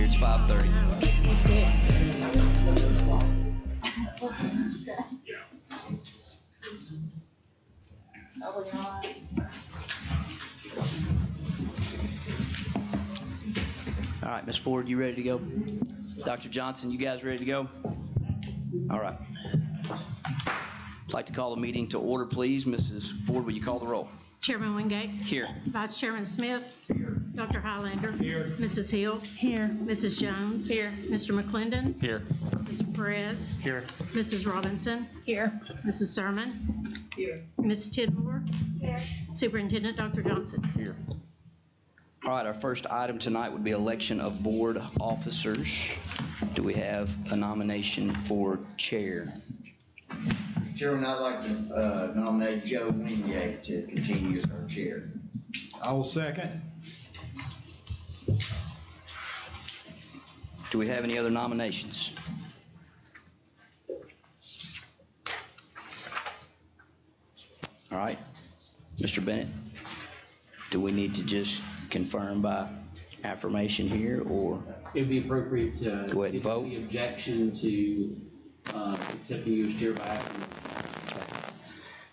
It's 5:30. All right, Ms. Ford, you ready to go? Dr. Johnson, you guys ready to go? All right. I'd like to call the meeting to order, please. Mrs. Ford, will you call the roll? Chairman Wingate. Here. Vice Chairman Smith. Here. Dr. Highlander. Here. Mrs. Hill. Here. Mrs. Jones. Here. Mr. McClendon. Here. Mr. Perez. Here. Mrs. Robinson. Here. Mrs. Thurman. Here. Ms. Tidmore. Here. Superintendent Dr. Johnson. Here. All right, our first item tonight would be election of board officers. Do we have a nomination for chair? Chairman, I'd like to nominate Joe Wingate to continue as our chair. I will second. Do we have any other nominations? All right, Mr. Bennett, do we need to just confirm by affirmation here, or It would be appropriate to Go ahead and vote. The objection to accepting you as chair by acclamation.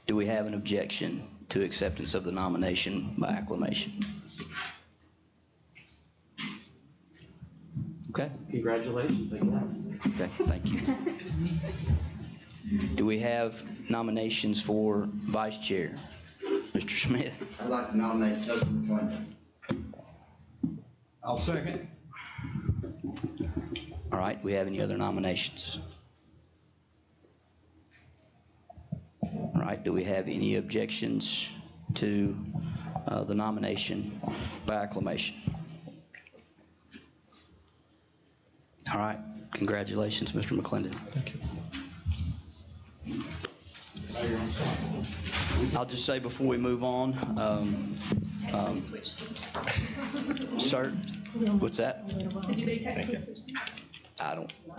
do we have an objection to acceptance of the nomination by acclamation? Okay, Congratulations, I guess. okay, thank you. Do we have nominations for vice chair? Mr. Smith? I'd like to nominate Tubman McClendon. I'll second. All right, do we have any other nominations? All right, do we have any objections to the nomination by acclamation? All right, congratulations, Mr. McClendon. Thank you. I'll just say before we move on, sir, what's that? I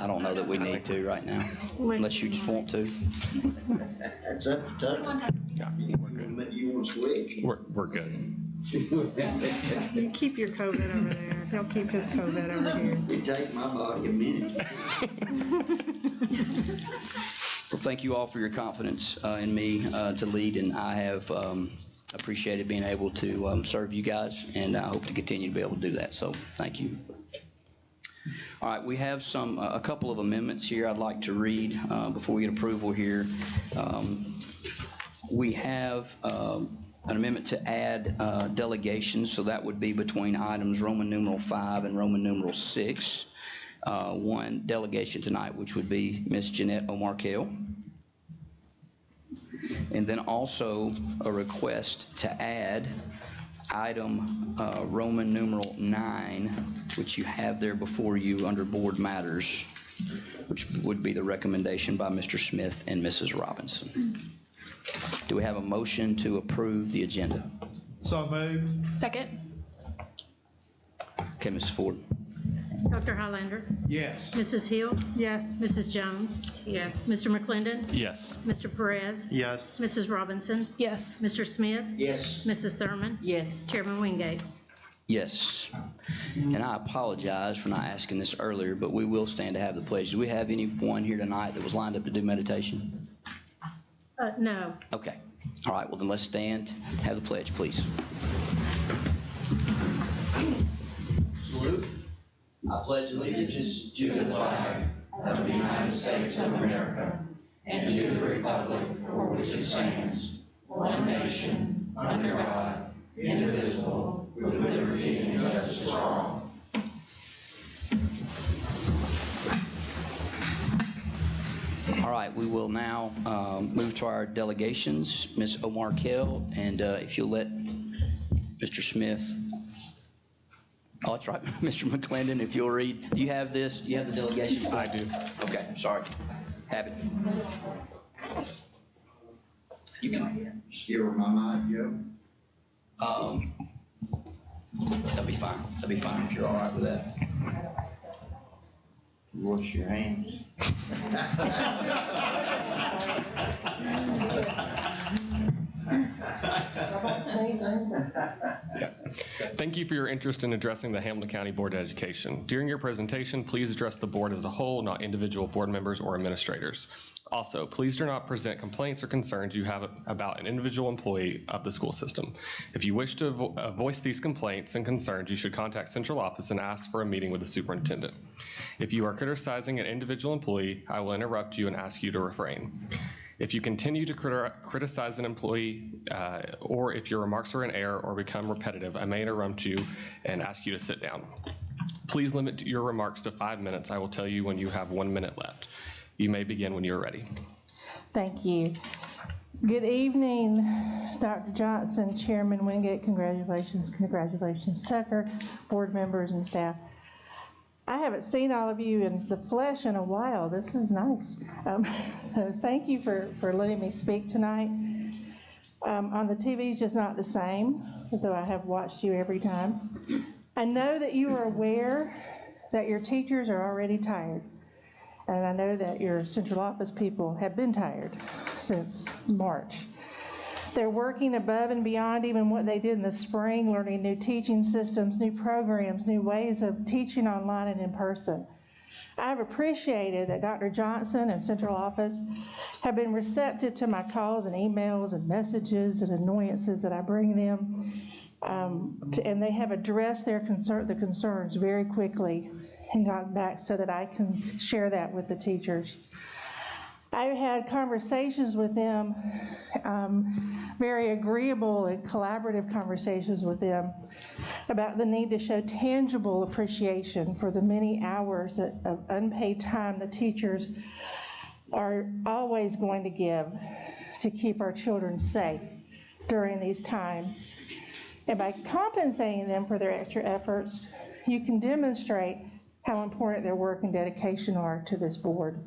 don't know that we need to right now, unless you just want to. That's up to Tubman. You want to switch? We're good. You keep your COVID over there. He'll keep his COVID over here. It'd take my body a minute. Well, thank you all for your confidence in me to lead, and I have appreciated being able to serve you guys, and I hope to continue to be able to do that, so thank you. All right, we have a couple of amendments here I'd like to read before we get approval here. We have an amendment to add delegations, so that would be between items Roman numeral 5 and Roman numeral 6. One delegation tonight, which would be Ms. Jeanette O'Markell. And then also a request to add item Roman numeral 9, which you have there before you under board matters, which would be the recommendation by Mr. Smith and Mrs. Robinson. Do we have a motion to approve the agenda? So moved. Second. Okay, Ms. Ford. Dr. Highlander. Yes. Mrs. Hill. Yes. Mrs. Jones. Yes. Mr. McClendon. Yes. Mr. Perez. Yes. Mrs. Robinson. Yes. Mr. Smith. Yes. Mrs. Thurman. Yes. Chairman Wingate. Yes. And I apologize for not asking this earlier, but we will stand to have the pledge. Do we have anyone here tonight that was lined up to do meditation? No. Okay. All right. Well, then let's stand. Have the pledge, please. Salute. I pledge allegiance to the flag of the United States of America and to the republic for which it stands, one nation, under God, indivisible, with liberty and justice for all. All right, we will now move to our delegations. Ms. O'Markell, and if you'll let Mr. Smith. Oh, that's right, Mr. McClendon, if you'll read. Do you have this? Do you have the delegation? I do. Okay, sorry. Have it. You can. Give her my mic, Joe. That'll be fine. That'll be fine if you're all right with that. Wash your hands. Thank you for your interest in addressing the Hamilton County Board of Education. During your presentation, please address the board as a whole, not individual board members or administrators. Also, please do not present complaints or concerns you have about an individual employee of the school system. If you wish to voice these complaints and concerns, you should contact central office and ask for a meeting with the superintendent. If you are criticizing an individual employee, I will interrupt you and ask you to refrain. If you continue to criticize an employee, or if your remarks are in error or become repetitive, I may interrupt you and ask you to sit down. Please limit your remarks to 5 minutes. I will tell you when you have 1 minute left. You may begin when you're ready. Thank you. Good evening, Dr. Johnson, Chairman Wingate. Congratulations, congratulations, Tucker, board members and staff. I haven't seen all of you in the flesh in a while. This is nice. So thank you for letting me speak tonight. On the TV is just not the same, although I have watched you every time. I know that you are aware that your teachers are already tired. And I know that your central office people have been tired since March. They're working above and beyond even what they did in the spring, learning new teaching systems, new programs, new ways of teaching online and in person. I've appreciated that Dr. Johnson and central office have been receptive to my calls and emails and messages and annoyances that I bring them, and they have addressed the concerns very quickly and gotten back so that I can share that with the teachers. I've had conversations with them, very agreeable and collaborative conversations with them about the need to show tangible appreciation for the many hours of unpaid time the teachers are always going to give to keep our children safe during these times. And by compensating them for their extra efforts, you can demonstrate how important their work and dedication are to this board.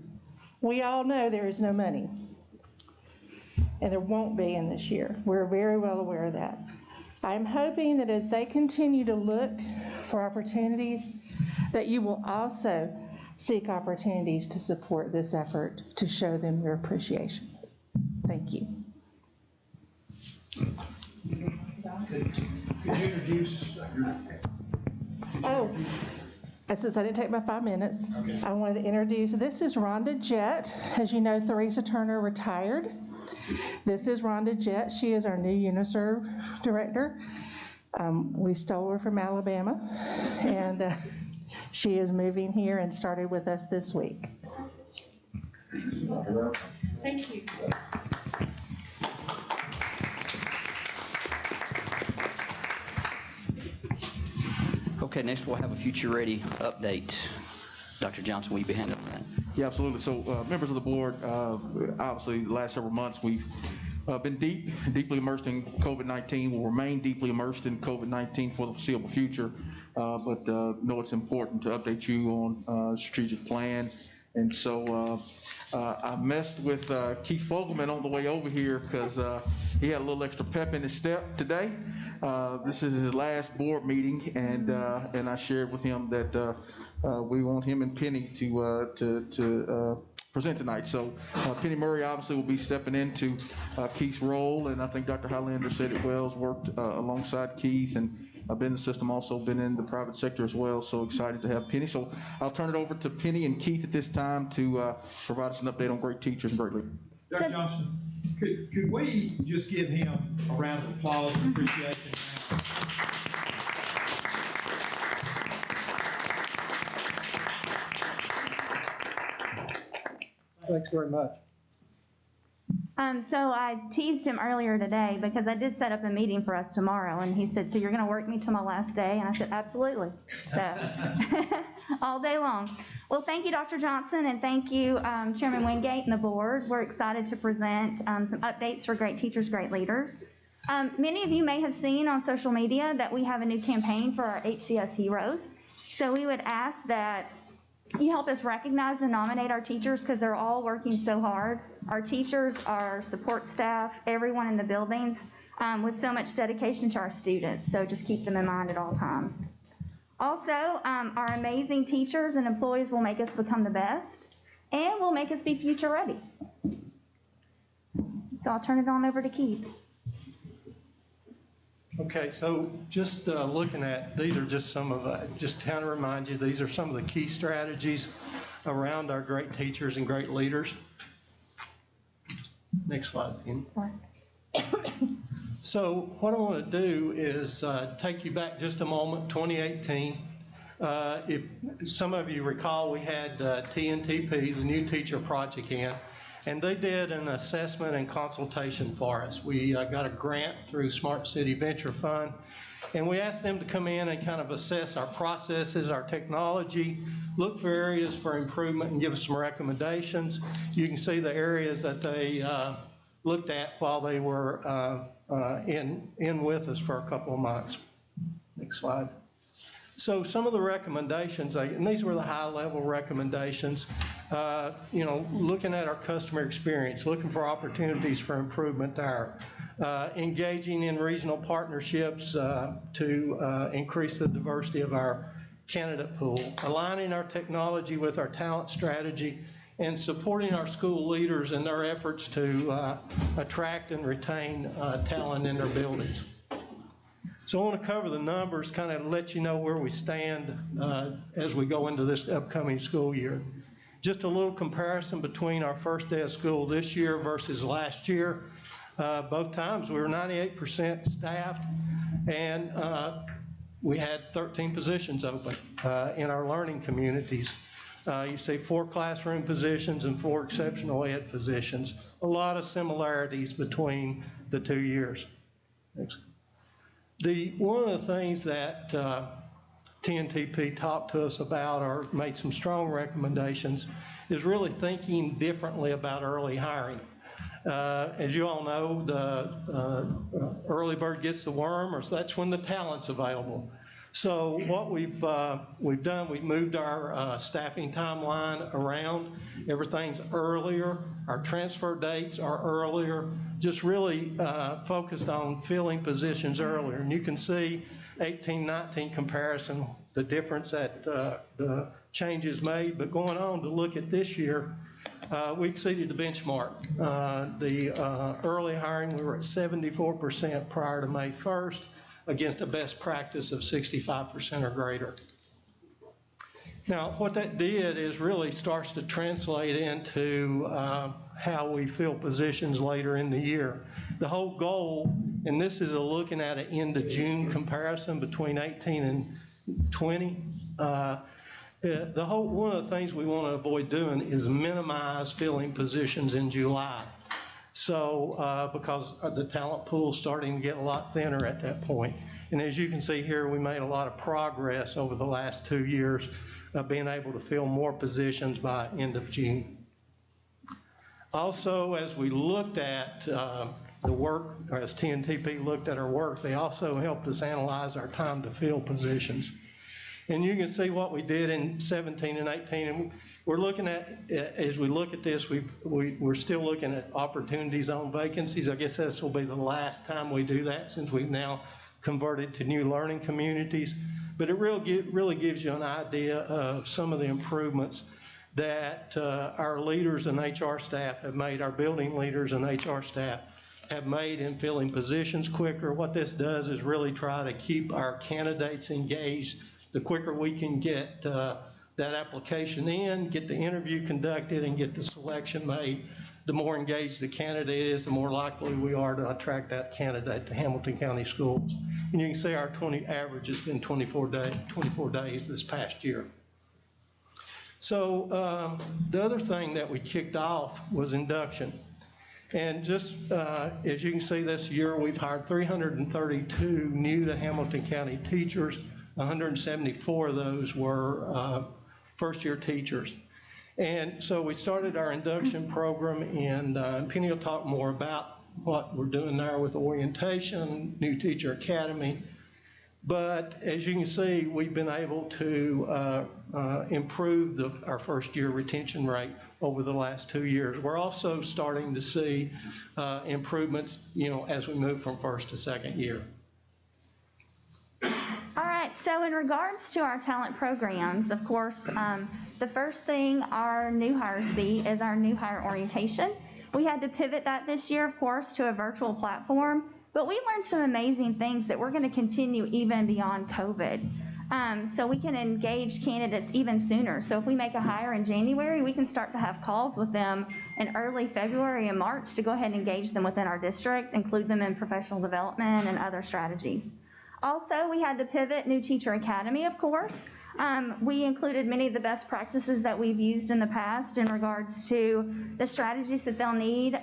We all know there is no money, and there won't be in this year. We're very well aware of that. I'm hoping that as they continue to look for opportunities, that you will also seek opportunities to support this effort to show them your appreciation. Thank you. Could you introduce your... Oh. Since I didn't take my 5 minutes, okay. I wanted to introduce, this is Rhonda Jett. As you know, Theresa Turner retired. This is Rhonda Jett. She is our new UNISERV director. We stole her from Alabama, and she is moving here and started with us this week. Thank you. Okay, next we'll have a Future Ready update. Dr. Johnson, will you be handling that? Yeah, absolutely. So members of the board, obviously the last several months we've been deeply immersed in COVID-19. We'll remain deeply immersed in COVID-19 for the foreseeable future, but know it's important to update you on strategic plan. And so I messed with Keith Fogelman on the way over here because he had a little extra pep in his step today. This is his last board meeting, and I shared with him that we want him and Penny to present tonight. So Penny Murray obviously will be stepping into Keith's role, and I think Dr. Highlander said it well, has worked alongside Keith, and I've been in the system, also been in the private sector as well, so excited to have Penny. So I'll turn it over to Penny and Keith at this time to provide us an update on great teachers and great leaders. Dr. Johnson, could we just give him a round of applause and appreciation? Thanks very much. So I teased him earlier today because I did set up a meeting for us tomorrow, and he said, so you're going to work me till my last day? And I said, absolutely. So all day long. Well, thank you, Dr. Johnson, and thank you, Chairman Wingate and the board. We're excited to present some updates for great teachers, great leaders. Many of you may have seen on social media that we have a new campaign for our HCS heroes. So we would ask that you help us recognize and nominate our teachers because they're all working so hard. Our teachers, our support staff, everyone in the buildings with so much dedication to our students. So just keep them in mind at all times. Also, our amazing teachers and employees will make us become the best and will make us be future ready. So I'll turn it on over to Keith. Okay, Okay, so just looking at, these are just some of, just to kind of remind you, these are some of the key strategies around our great teachers and great leaders. Next slide, Penny. So what I want to do is take you back just a moment, 2018. If some of you recall, we had TNTP, the New Teacher Project, in, and they did an assessment and consultation for us. We got a grant through Smart City Venture Fund, and we asked them to come in and kind of assess our processes, our technology, look for areas for improvement, and give us some recommendations. You can see the areas that they looked at while they were in with us for a couple of months. Next slide. So some of the recommendations, and these were the high-level recommendations, looking at our customer experience, looking for opportunities for improvement there, engaging in regional partnerships to increase the diversity of our candidate pool, aligning our technology with our talent strategy, and supporting our school leaders in their efforts to attract and retain talent in their buildings. So I want to cover the numbers, kind of let you know where we stand as we go into this upcoming school year. Just a little comparison between our first day of school this year versus last year. Both times we were 98% staffed, and we had 13 positions open in our learning communities. You see 4 classroom positions and 4 exceptional ed positions. A lot of similarities between the 2 years. Next. One of the things that TNTP talked to us about or made some strong recommendations is really thinking differently about early hiring. As you all know, the early bird gets the worm, or that's when the talent's available. So what we've done, we've moved our staffing timeline around. Everything's earlier. Our transfer dates are earlier. Just really focused on filling positions earlier. And you can see 18-19 comparison, the difference that the changes made. But going on to look at this year, we exceeded the benchmark. The early hiring, we were at 74% prior to May 1st. Against a best practice of 65% or greater. Now, what that did is really starts to translate into how we fill positions later in the year. The whole goal, and this is looking at an end of June comparison between 18 and 20. One of the things we want to avoid doing is minimize filling positions in July. So, because the talent pool is starting to get a lot thinner at that point. And as you can see here, we made a lot of progress over the last 2 years of being able to fill more positions by end of June. Also, as we looked at the work, or as TNTP looked at our work, they also helped us analyze our time to fill positions. And you can see what we did in 17 and 18. And we're looking at, as we look at this, we're still looking at opportunities on vacancies. I guess this will be the last time we do that since we've now converted to new learning communities. But it really gives you an idea of some of the improvements that our leaders and HR staff have made, our building leaders and HR staff have made in filling positions quicker. What this does is really try to keep our candidates engaged. The quicker we can get that application in, get the interview conducted, and get the selection made, the more engaged the candidate is, the more likely we are to attract that candidate to Hamilton County Schools. And you can see our average has been 24 days this past year. So the other thing that we kicked off was induction. And just as you can see this year, we've hired 332 new to Hamilton County teachers. 174 of those were first-year teachers. And so we started our induction program, and Penny will talk more about what we're doing there with orientation, new teacher academy. But as you can see, we've been able to improve our first-year retention rate over the last 2 years. We're also starting to see improvements, as we move from first to second year. All right, so in regards to our talent programs, of course, the first thing our new hires see is our new hire orientation. We had to pivot that this year, of course, to a virtual platform, But we learned some amazing things that we're going to continue even beyond COVID. So we can engage candidates even sooner. So if we make a hire in January, we can start to have calls with them in early February and March to go ahead and engage them within our district, include them in professional development and other strategies. Also, we had to pivot New Teacher Academy, of course. We included many of the best practices that we've used in the past in regards to the strategies that they'll need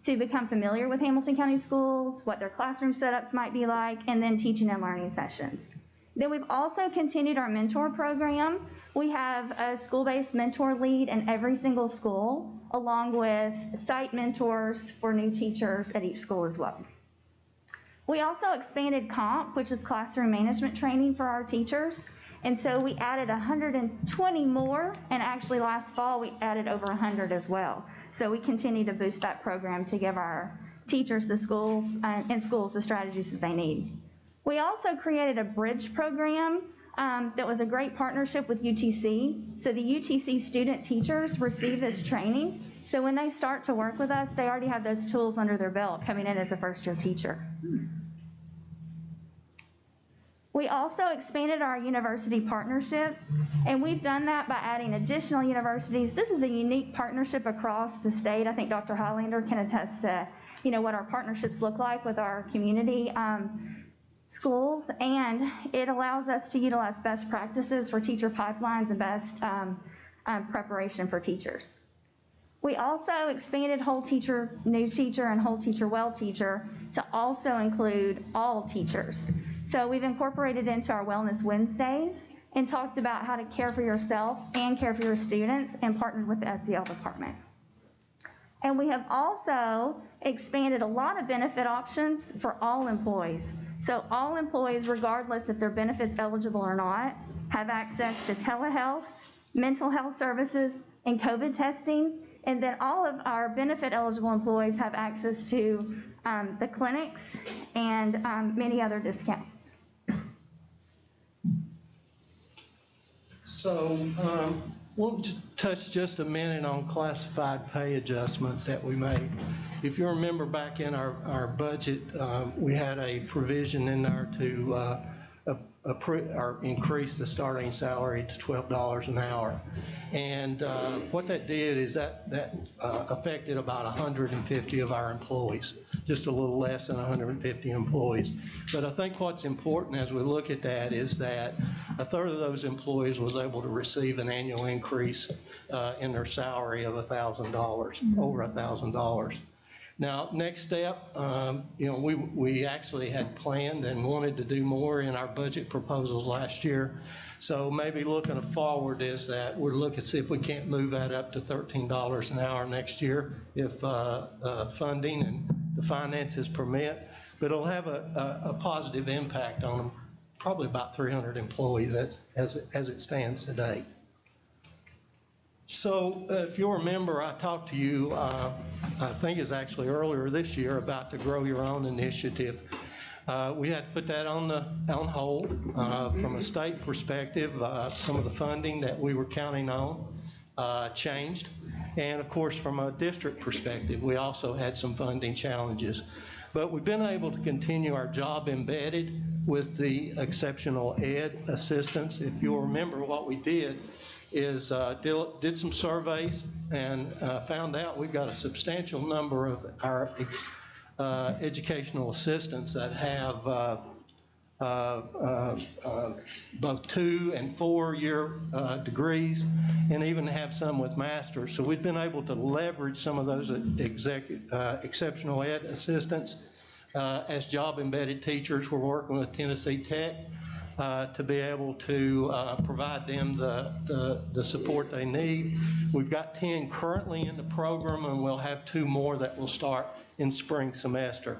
to become familiar with Hamilton County Schools, what their classroom setups might be like, and then teaching and learning sessions. Then we've also continued our mentor program. We have a school-based mentor lead in every single school, along with site mentors for new teachers at each school as well. We also expanded COMP, which is classroom management training for our teachers. And so we added 120 more, and actually last fall we added over 100 as well. So we continue to boost that program to give our teachers the schools the strategies that they need. We also created a bridge program that was a great partnership with UTC. So the UTC student teachers receive this training. So when they start to work with us, they already have those tools under their belt coming in as a first-year teacher. We also expanded our university partnerships, and we've done that by adding additional universities. This is a unique partnership across the state. I think Dr. Highlander can attest to, what our partnerships look like with our community schools, and it allows us to utilize best practices for teacher pipelines and best preparation for teachers. We also expanded whole teacher, new teacher, and whole teacher, well teacher to also include all teachers. So we've incorporated into our Wellness Wednesdays and talked about how to care for yourself and care for your students, and partnered with the SEL department. And we have also expanded a lot of benefit options for all employees. So all employees, regardless if they're benefits eligible or not, have access to telehealth, mental health services, and COVID testing. And then all of our benefit eligible employees have access to the clinics and many other discounts. So want to touch just a minute on classified pay adjustment that we made. If you remember back in our budget, we had a provision in there to increase the starting salary to $12 an hour. And what that did is that affected about 150 of our employees, just a little less than 150 employees. But I think what's important as we look at that is that a third of those employees was able to receive an annual increase in their salary of $1,000, over $1,000. Now, next step, we actually had planned and wanted to do more in our budget proposals last year. So maybe looking forward is that we're looking to see if we can't move that up to $13 an hour next year if funding and the finances permit. But it'll have a positive impact on them, probably about 300 employees as it stands today. So if you'll remember, I talked to you, I think it's actually earlier this year, about the Grow Your Own initiative. We had to put that on hold. From a state perspective, some of the funding that we were counting on changed. And of course, from a district perspective, we also had some funding challenges. But we've been able to continue our job embedded with the exceptional ed assistance. If you'll remember, what we did is did some surveys and found out we've got a substantial number of our educational assistants that have both 2- and 4-year degrees, and even have some with masters. So we've been able to leverage some of those exceptional ed assistants as job embedded teachers. We're working with Tennessee Tech to be able to provide them the support they need. We've got 10 currently in the program, and we'll have 2 more that will start in spring semester.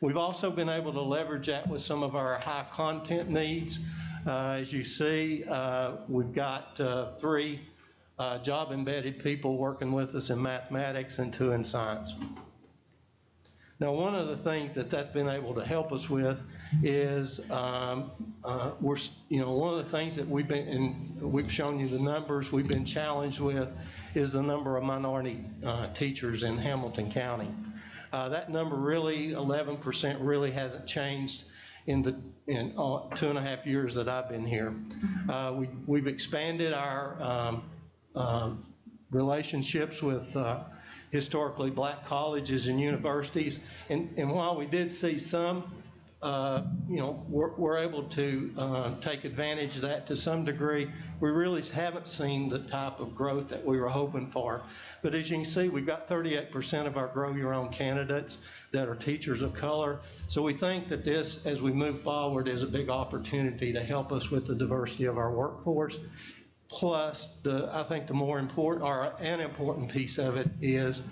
We've also been able to leverage that with some of our high content needs. As you see, we've got 3 job embedded people working with us in mathematics and 2 in science. Now, one of the things that's been able to help us with is one of the things that we've shown you the numbers we've been challenged with is the number of minority teachers in Hamilton County. That number really, 11%, really hasn't changed in 2.5 years that I've been here. We've expanded our relationships with historically black colleges and universities, and while we did see some, we're able to take advantage of that to some degree. We really haven't seen the type of growth that we were hoping for. But as you can see, we've got 38% of our Grow Your Own candidates that are teachers of color. So we think that this, as we move forward, is a big opportunity to help us with the diversity of our workforce. Plus, I think the more important, or an important piece of it is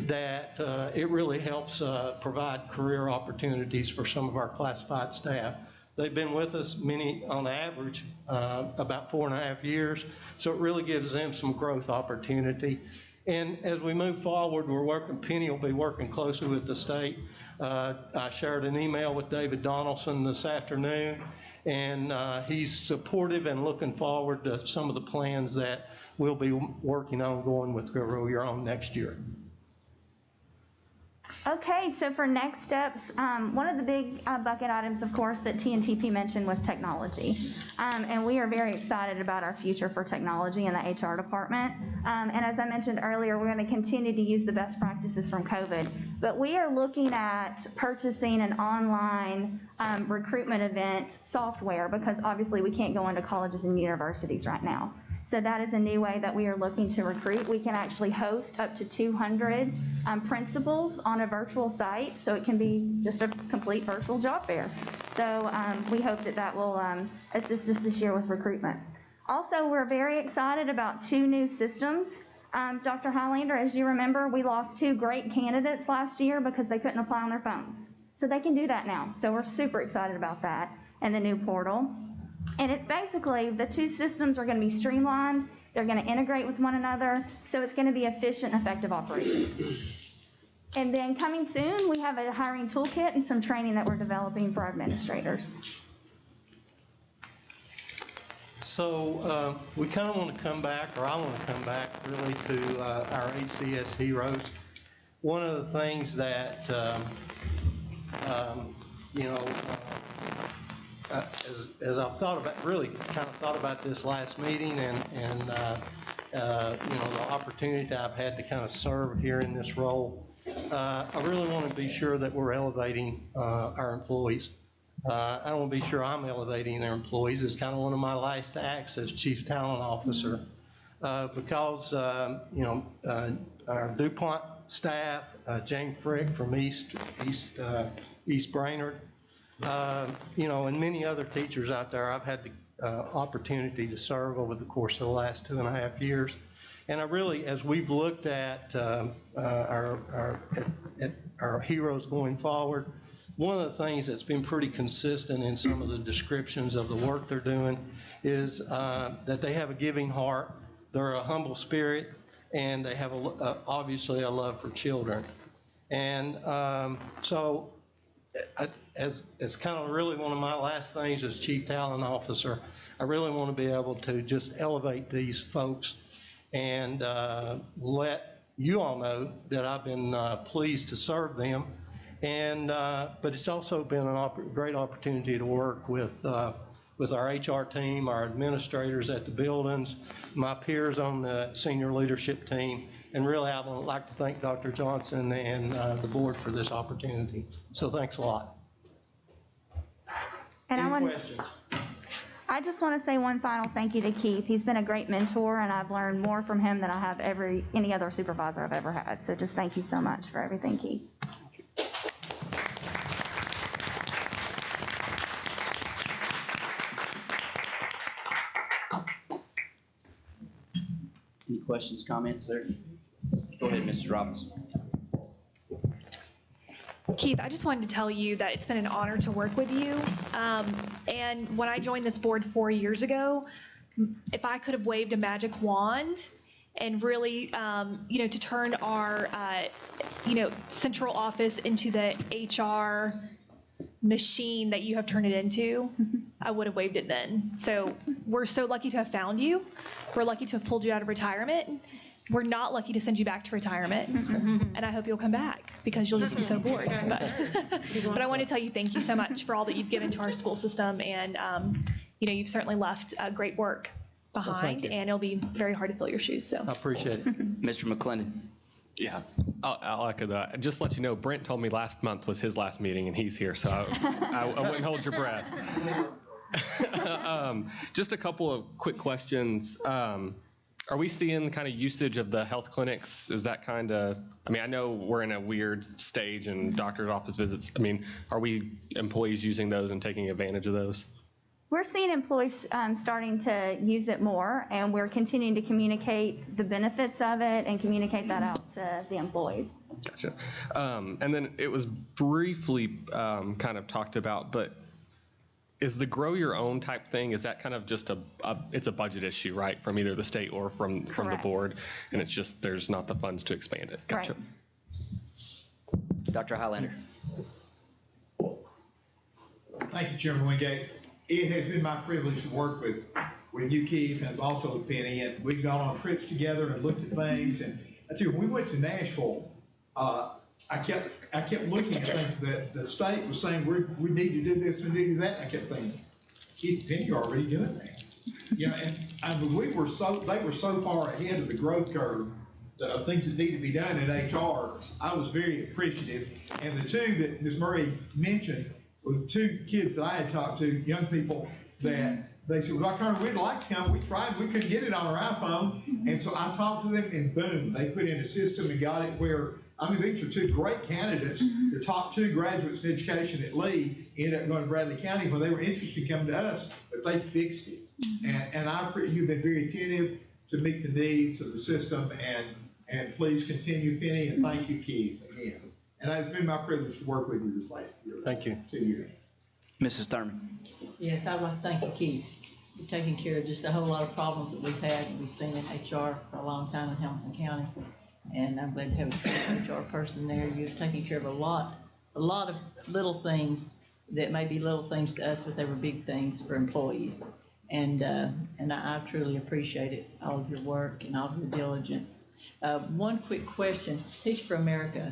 that it really helps provide career opportunities for some of our classified staff. They've been with us many, on average, about 4.5 years, so it really gives them some growth opportunity. And as we move forward, Penny will be working closely with the state. I shared an email with David Donaldson this afternoon, and he's supportive and looking forward to some of the plans that we'll be working on going with Grow Your Own next year. Okay, so for next steps, one of the big bucket items, of course, that TNTP mentioned was technology. And we are very excited about our future for technology in the HR department. And as I mentioned earlier, we're going to continue to use the best practices from COVID. But we are looking at purchasing an online recruitment event software, because obviously we can't go into colleges and universities right now. So that is a new way that we are looking to recruit. We can actually host up to 200 principals on a virtual site, so it can be just a complete virtual job fair. So we hope that that will assist us this year with recruitment. Also, we're very excited about 2 new systems. Dr. Highlander, as you remember, we lost 2 great candidates last year because they couldn't apply on their phones. So they can do that now. So we're super excited about that and the new portal. And it's basically, the 2 systems are going to be streamlined, they're going to integrate with one another, so it's going to be efficient and effective operations. And then coming soon, we have a hiring toolkit and some training that we're developing for our administrators. So we kind of want to come back, or I want to come back really to our HCS heroes. One of the things that, as I've thought about, really kind of thought about this last meeting and the opportunity I've had to kind of serve here in this role, I really want to be sure that we're elevating our employees. I want to be sure I'm elevating their employees. It's kind of one of my last acts as Chief Talent Officer, because our DuPont staff, Jane Frick from East Brainerd, and many other teachers out there I've had the opportunity to serve over the course of the last 2.5 years. And I really, as we've looked at our heroes going forward, one of the things that's been pretty consistent in some of the descriptions of the work they're doing is that they have a giving heart, they're a humble spirit, and they have obviously a love for children. And so as kind of really one of my last things as Chief Talent Officer, I really want to be able to just elevate these folks and let you all know that I've been pleased to serve them. And but it's also been a great opportunity to work with our HR team, our administrators at the buildings, my peers on the senior leadership team, and really I would like to thank Dr. Johnson and the board for this opportunity. So thanks a lot. And Any questions? I just want to say one final thank you to Keith. He's been a great mentor, and I've learned more from him than I have any other supervisor I've ever had. So just thank you so much for everything, Keith. Any questions, comments there? Go ahead, Mrs. Robinson. Keith, I just wanted to tell you that it's been an honor to work with you. And when I joined this board 4 years ago, if I could have waved a magic wand and really, to turn our, central office into the HR machine that you have turned it into, I would have waved it then. So we're so lucky to have found you. We're lucky to have pulled you out of retirement. we're not lucky to send you back to retirement, and I hope you'll come back because you'll just be so bored. But I want to tell you thank you so much for all that you've given to our school system, and you've certainly left great work behind, and it'll be very hard to fill your shoes. So I appreciate it. Mr. McClendon? Yeah, I'll echo that. Just to let you know, Brent told me last month was his last meeting, and he's here, so I wouldn't hold your breath. Just a couple of quick questions. Are we seeing kind of usage of the health clinics? Is that kind of, I know we're in a weird stage and doctor's office visits. Are we employees using those and taking advantage of those? We're seeing employees starting to use it more, and we're continuing to communicate the benefits of it and communicate that out to the employees. Gotcha. And then it was briefly kind of talked about, but is the grow your own type thing, is that kind of just it's a budget issue, right? From either the state or from the board, and it's just there's not the funds to expand it. Gotcha. Right. Dr. Highlander? Thank you, Chairman Wingate. It has been my privilege to work with you, Keith, and also with Penny, and we've gone on trips together and looked at things. And I tell you, when we went to Nashville, I kept looking at things that the state was saying we need to do this, we need to do that. And I kept thinking, Keith and Penny, you're already doing that. They were so far ahead of the growth curve of things that need to be done in HR. I was very appreciative. And the two that Ms. Murray mentioned were two kids that I had talked to, young people, that they said, well, Dr. Hunter, we'd like to come. We tried, we couldn't get it on our iPhone. And so I talked to them, and boom, they put in a system and got it where, these are two great candidates. The top two graduates in education at Lee ended up going to Bradley County when they were interested in coming to us, but they fixed it. And you've been very attentive to meet the needs of the system, and please continue, Penny, and thank you, Keith, again. And it's been my privilege to work with you this last year. Thank you. 2 years. Mrs. Thurman? Yes, I'd like to thank you, Keith. You're taking care of just a whole lot of problems that we've had and we've seen in HR for a long time in Hamilton County. And I'm glad to have a skilled HR person there. You're taking care of a lot of little things that may be little things to us, but they were big things for employees. And I truly appreciate it, all of your work and all of your diligence. One quick question, Teach for America,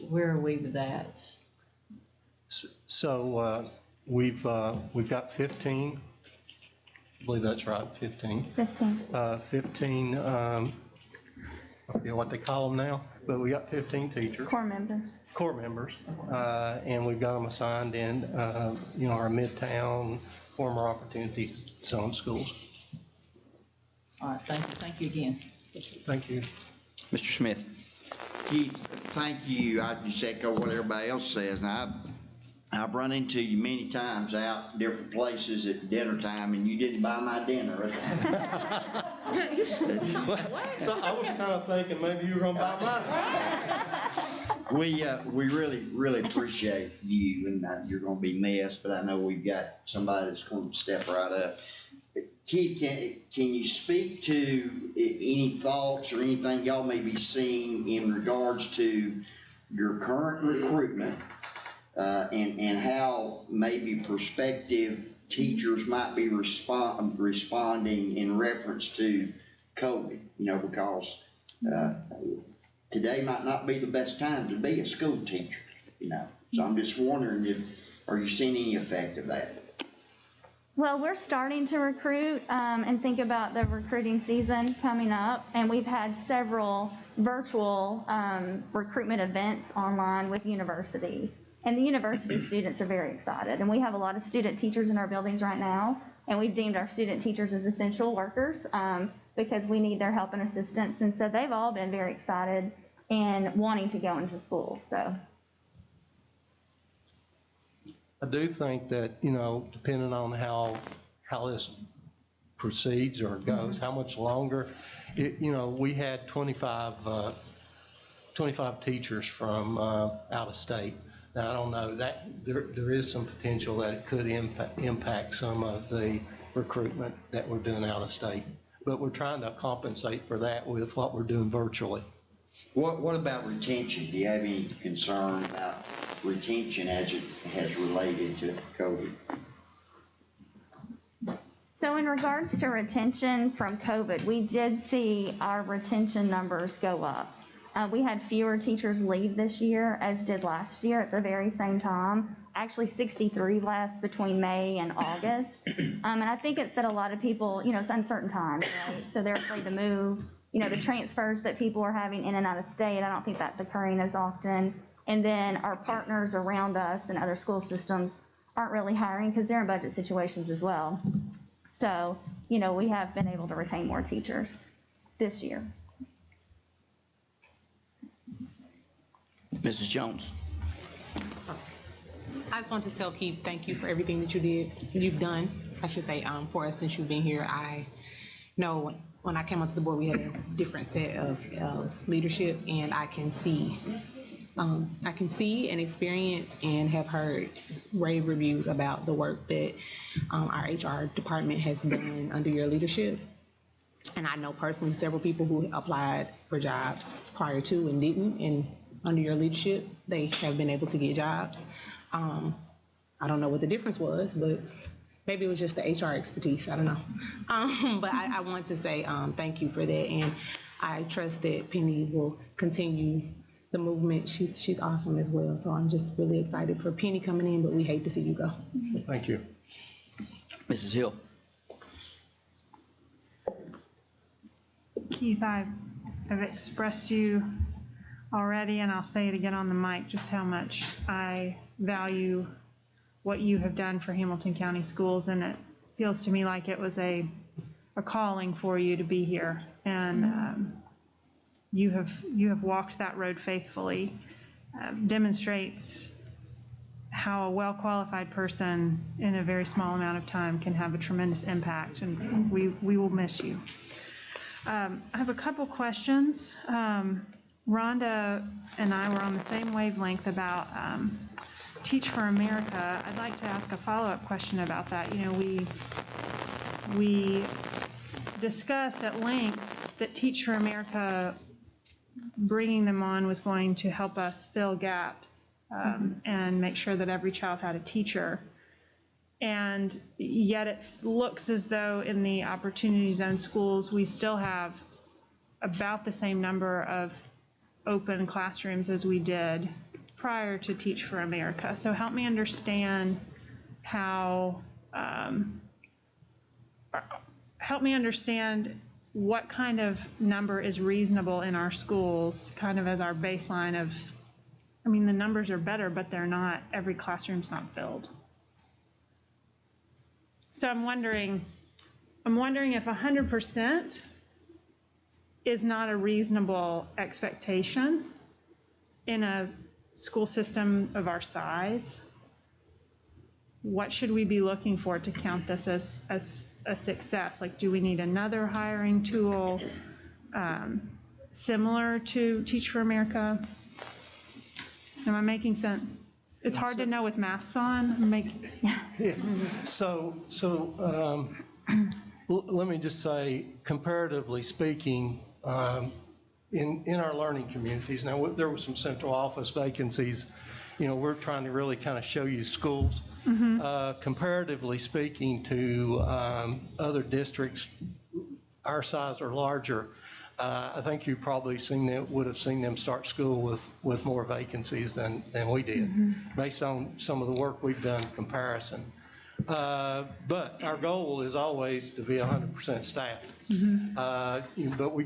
where are we with that? So we've got 15, I believe that's right, 15. 15, I forget what they call them now, but we got 15 teachers. Core members. And we've got them assigned in, our Midtown, former Opportunity Zone schools. All right, thank you again. Thank you. Mr. Smith? Keith, thank you. I just echo what everybody else says. Now, I've run into you many times out different places at dinner time, and you didn't buy my dinner. So I was kind of thinking maybe you were going to buy mine. We really appreciate you, and you're going to be missed, but I know we've got somebody that's going to step right up. Keith, can you speak to any thoughts or anything y'all may be seeing in regards to your current recruitment and how maybe prospective teachers might be responding in reference to COVID, because today might not be the best time to be a school teacher, So I'm just wondering are you seeing any effect of that? Well, we're starting to recruit and think about the recruiting season coming up, and we've had several virtual recruitment events online with universities. And the university students are very excited, and we have a lot of student teachers in our buildings right now, and we've deemed our student teachers as essential workers because we need their help and assistance, and so they've all been very excited and wanting to go into school. So I do think that, depending on how this proceeds or goes, how much longer, we had 25 teachers from out of state. Now, I don't know, that there is some potential that it could impact some of the recruitment that we're doing out of state. But we're trying to compensate for that with what we're doing virtually. What about retention? Do you have any concern about retention as it has related to COVID? So in regards to retention from COVID, we did see our retention numbers go up. We had fewer teachers leave this year as did last year at the very same time. Actually 63 less between May and August. And I think it's that a lot of people, it's uncertain times, right? So they're afraid to move. The transfers that people are having in and out of state, I don't think that's occurring as often. And then our partners around us and other school systems aren't really hiring because they're in budget situations as well. So, we have been able to retain more teachers this year. Mrs. Jones. I just want to tell Keith, thank you for everything that you've done, I should say, for us since you've been here. I know when I came onto the board, we had a different set of leadership, and I can see and experience and have heard rave reviews about the work that our HR department has done under your leadership. And I know personally several people who applied for jobs prior to and didn't, and under your leadership, they have been able to get jobs. I don't know what the difference was, but maybe it was just the HR expertise. I don't know. But I want to say thank you for that, and I trust that Penny will continue the movement. She's awesome as well. So I'm just really excited for Penny coming in, but we hate to see you go. Thank you. Mrs. Hill. Keith, I've expressed to you already, and I'll say it again on the mic, just how much I value what you have done for Hamilton County Schools, and it feels to me like it was a calling for you to be here, and you have walked that road faithfully. Demonstrates how a well-qualified person in a very small amount of time can have a tremendous impact, and we will miss you. I have a couple questions. Rhonda and I were on the same wavelength about Teach for America. I'd like to ask a follow-up question about that. We discussed at length that Teach for America, bringing them on was going to help us fill gaps and make sure that every child had a teacher. And yet it looks as though in the Opportunity Zone schools, we still have about the same number of open classrooms as we did prior to Teach for America. So help me understand what kind of number is reasonable in our schools, kind of as our baseline of, the numbers are better, but they're not, every classroom's not filled. So I'm wondering if 100% is not a reasonable expectation in a school system of our size. What should we be looking for to count this as a success? Like, do we need another hiring tool similar to Teach for America? Am I making sense? It's hard to know with masks on. Yeah. So let me just say, comparatively speaking, in our learning communities, now there were some central office vacancies. We're trying to really kind of show you schools. Comparatively speaking to other districts our size or larger, I think you probably would have seen them start school with more vacancies than we did, based on some of the work we've done in comparison. But our goal is always to be 100% staffed. But we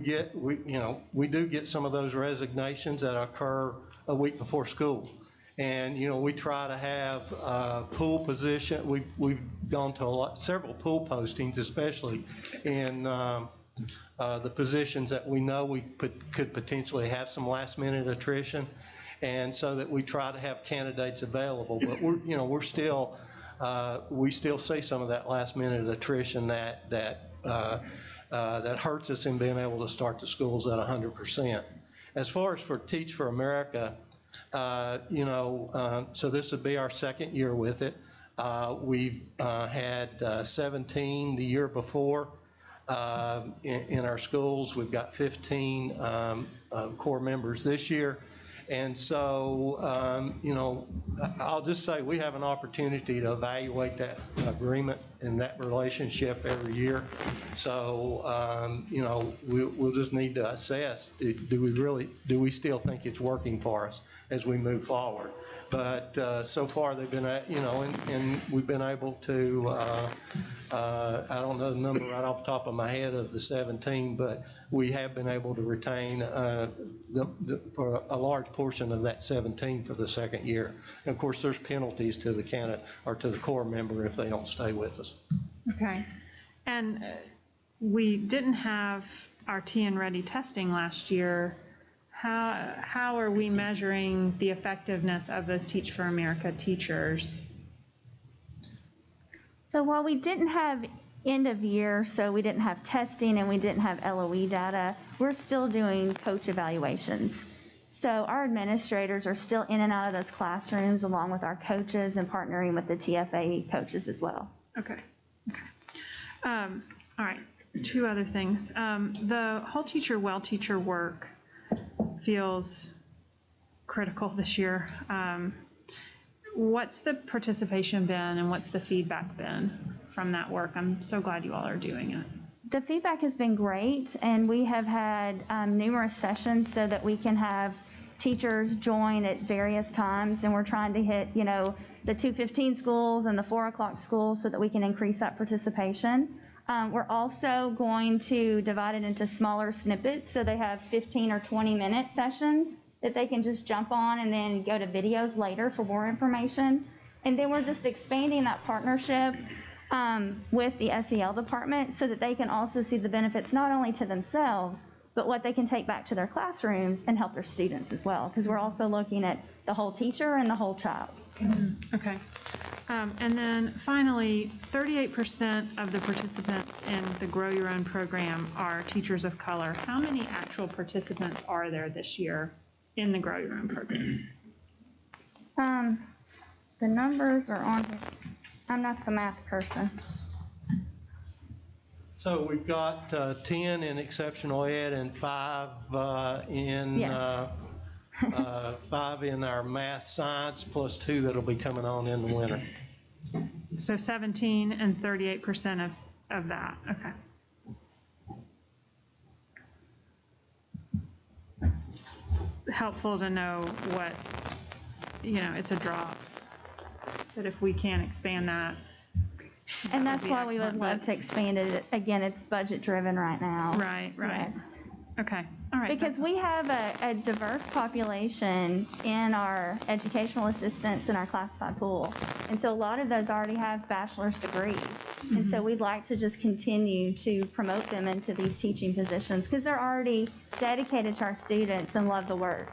do get some of those resignations that occur a week before school. And, we try to have pool position. We've gone to several pool postings, especially in the positions that we know we could potentially have some last minute attrition. And so that we try to have candidates available, but we still see some of that last minute attrition that hurts us in being able to start the schools at 100%. As far as for Teach for America, so this would be our second year with it. We've had 17 the year before in our schools. We've got 15 core members this year. And so, I'll just say we have an opportunity to evaluate that agreement and that relationship every year. So, we'll just need to assess, do we still think it's working for us as we move forward? But so far, they've been, and we've been able to, I don't know the number right off the top of my head of the 17, but we have been able to retain for a large portion of that 17 for the second year. And of course, there's penalties to the candidate or to the core member if they don't stay with us. Okay. And we didn't have our TN Ready testing last year. How are we measuring the effectiveness of those Teach for America teachers? So while we didn't have end of year, so we didn't have testing and we didn't have LOE data, we're still doing coach evaluations. So our administrators are still in and out of those classrooms along with our coaches and partnering with the TFA coaches as well. Okay. All right. Two other things. The whole teacher, well teacher work feels critical this year. What's the participation been and what's the feedback been from that work? I'm so glad you all are doing it. The feedback has been great, and we have had numerous sessions so that we can have teachers join at various times, and we're trying to hit, the 2:15 schools and the 4 o'clock schools so that we can increase that participation. We're also going to divide it into smaller snippets, so they have 15 or 20-minute sessions that they can just jump on and then go to videos later for more information. And then we're just expanding that partnership with the SEL department so that they can also see the benefits not only to themselves, but what they can take back to their classrooms and help their students as well, because we're also looking at the whole teacher and the whole child. Okay. And then finally, 38% of the participants in the Grow Your Own program are teachers of color. How many actual participants are there this year in the Grow Your Own program? The numbers are on here. I'm not the math person. So we've got 10 in exceptional ed and 5 in Yes. 5 in our math science plus 2 that'll be coming on in the winter. So 17 and 38% of that. Okay. Helpful to know what, it's a drop. But if we can expand that. And that's why we would love to expand it. Again, it's budget driven right now. Right. Yes. Okay. All right. Because we have a diverse population in our educational assistants in our classified pool. And so a lot of those already have bachelor's degrees. And so we'd like to just continue to promote them into these teaching positions because they're already dedicated to our students and love the work.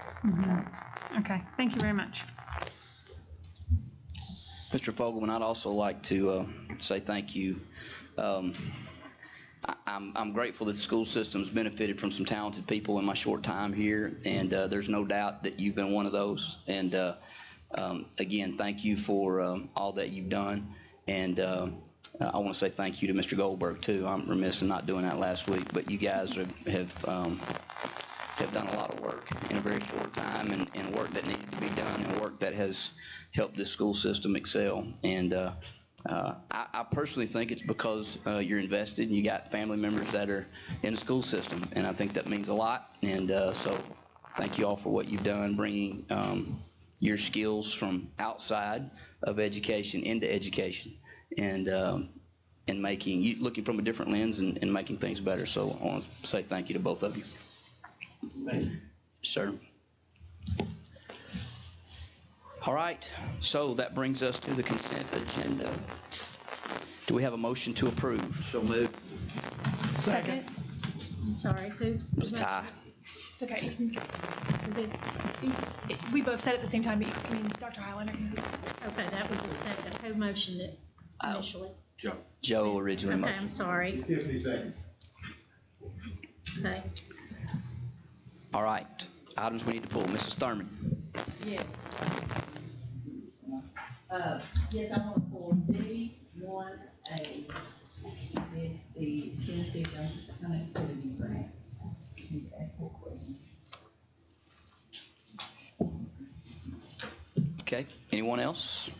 Okay. Thank you very much. Mr. Fogelman, I'd also like to say thank you. I'm grateful that the school system's benefited from some talented people in my short time here, and there's no doubt that you've been one of those. And again, thank you for all that you've done. And I want to say thank you to Mr. Goldberg, too. I'm remiss in not doing that last week, but you guys have done a lot of work in a very short time and work that needed to be done and work that has helped this school system excel. And I personally think it's because you're invested and you got family members that are in the school system, and I think that means a lot. And so thank you all for what you've done, bringing your skills from outside of education into education, and looking from a different lens and making things better. So I want to say thank you to both of you. Thank you. Sir. All right, so that brings us to the consent agenda. Do we have a motion to approve? So moved. Second. I'm sorry, who? It was a tie. It's okay. We both said it at the same time, but Dr. Highlander. Okay, that was the second. Who motioned it initially? Joe originally Okay, motioned. I'm sorry. 50 seconds. Okay. All right, items we need to pull. Mrs. Thurman. Yes. Yes, I want to pull D1A. It's the Tennessee Connectivity Grant. else?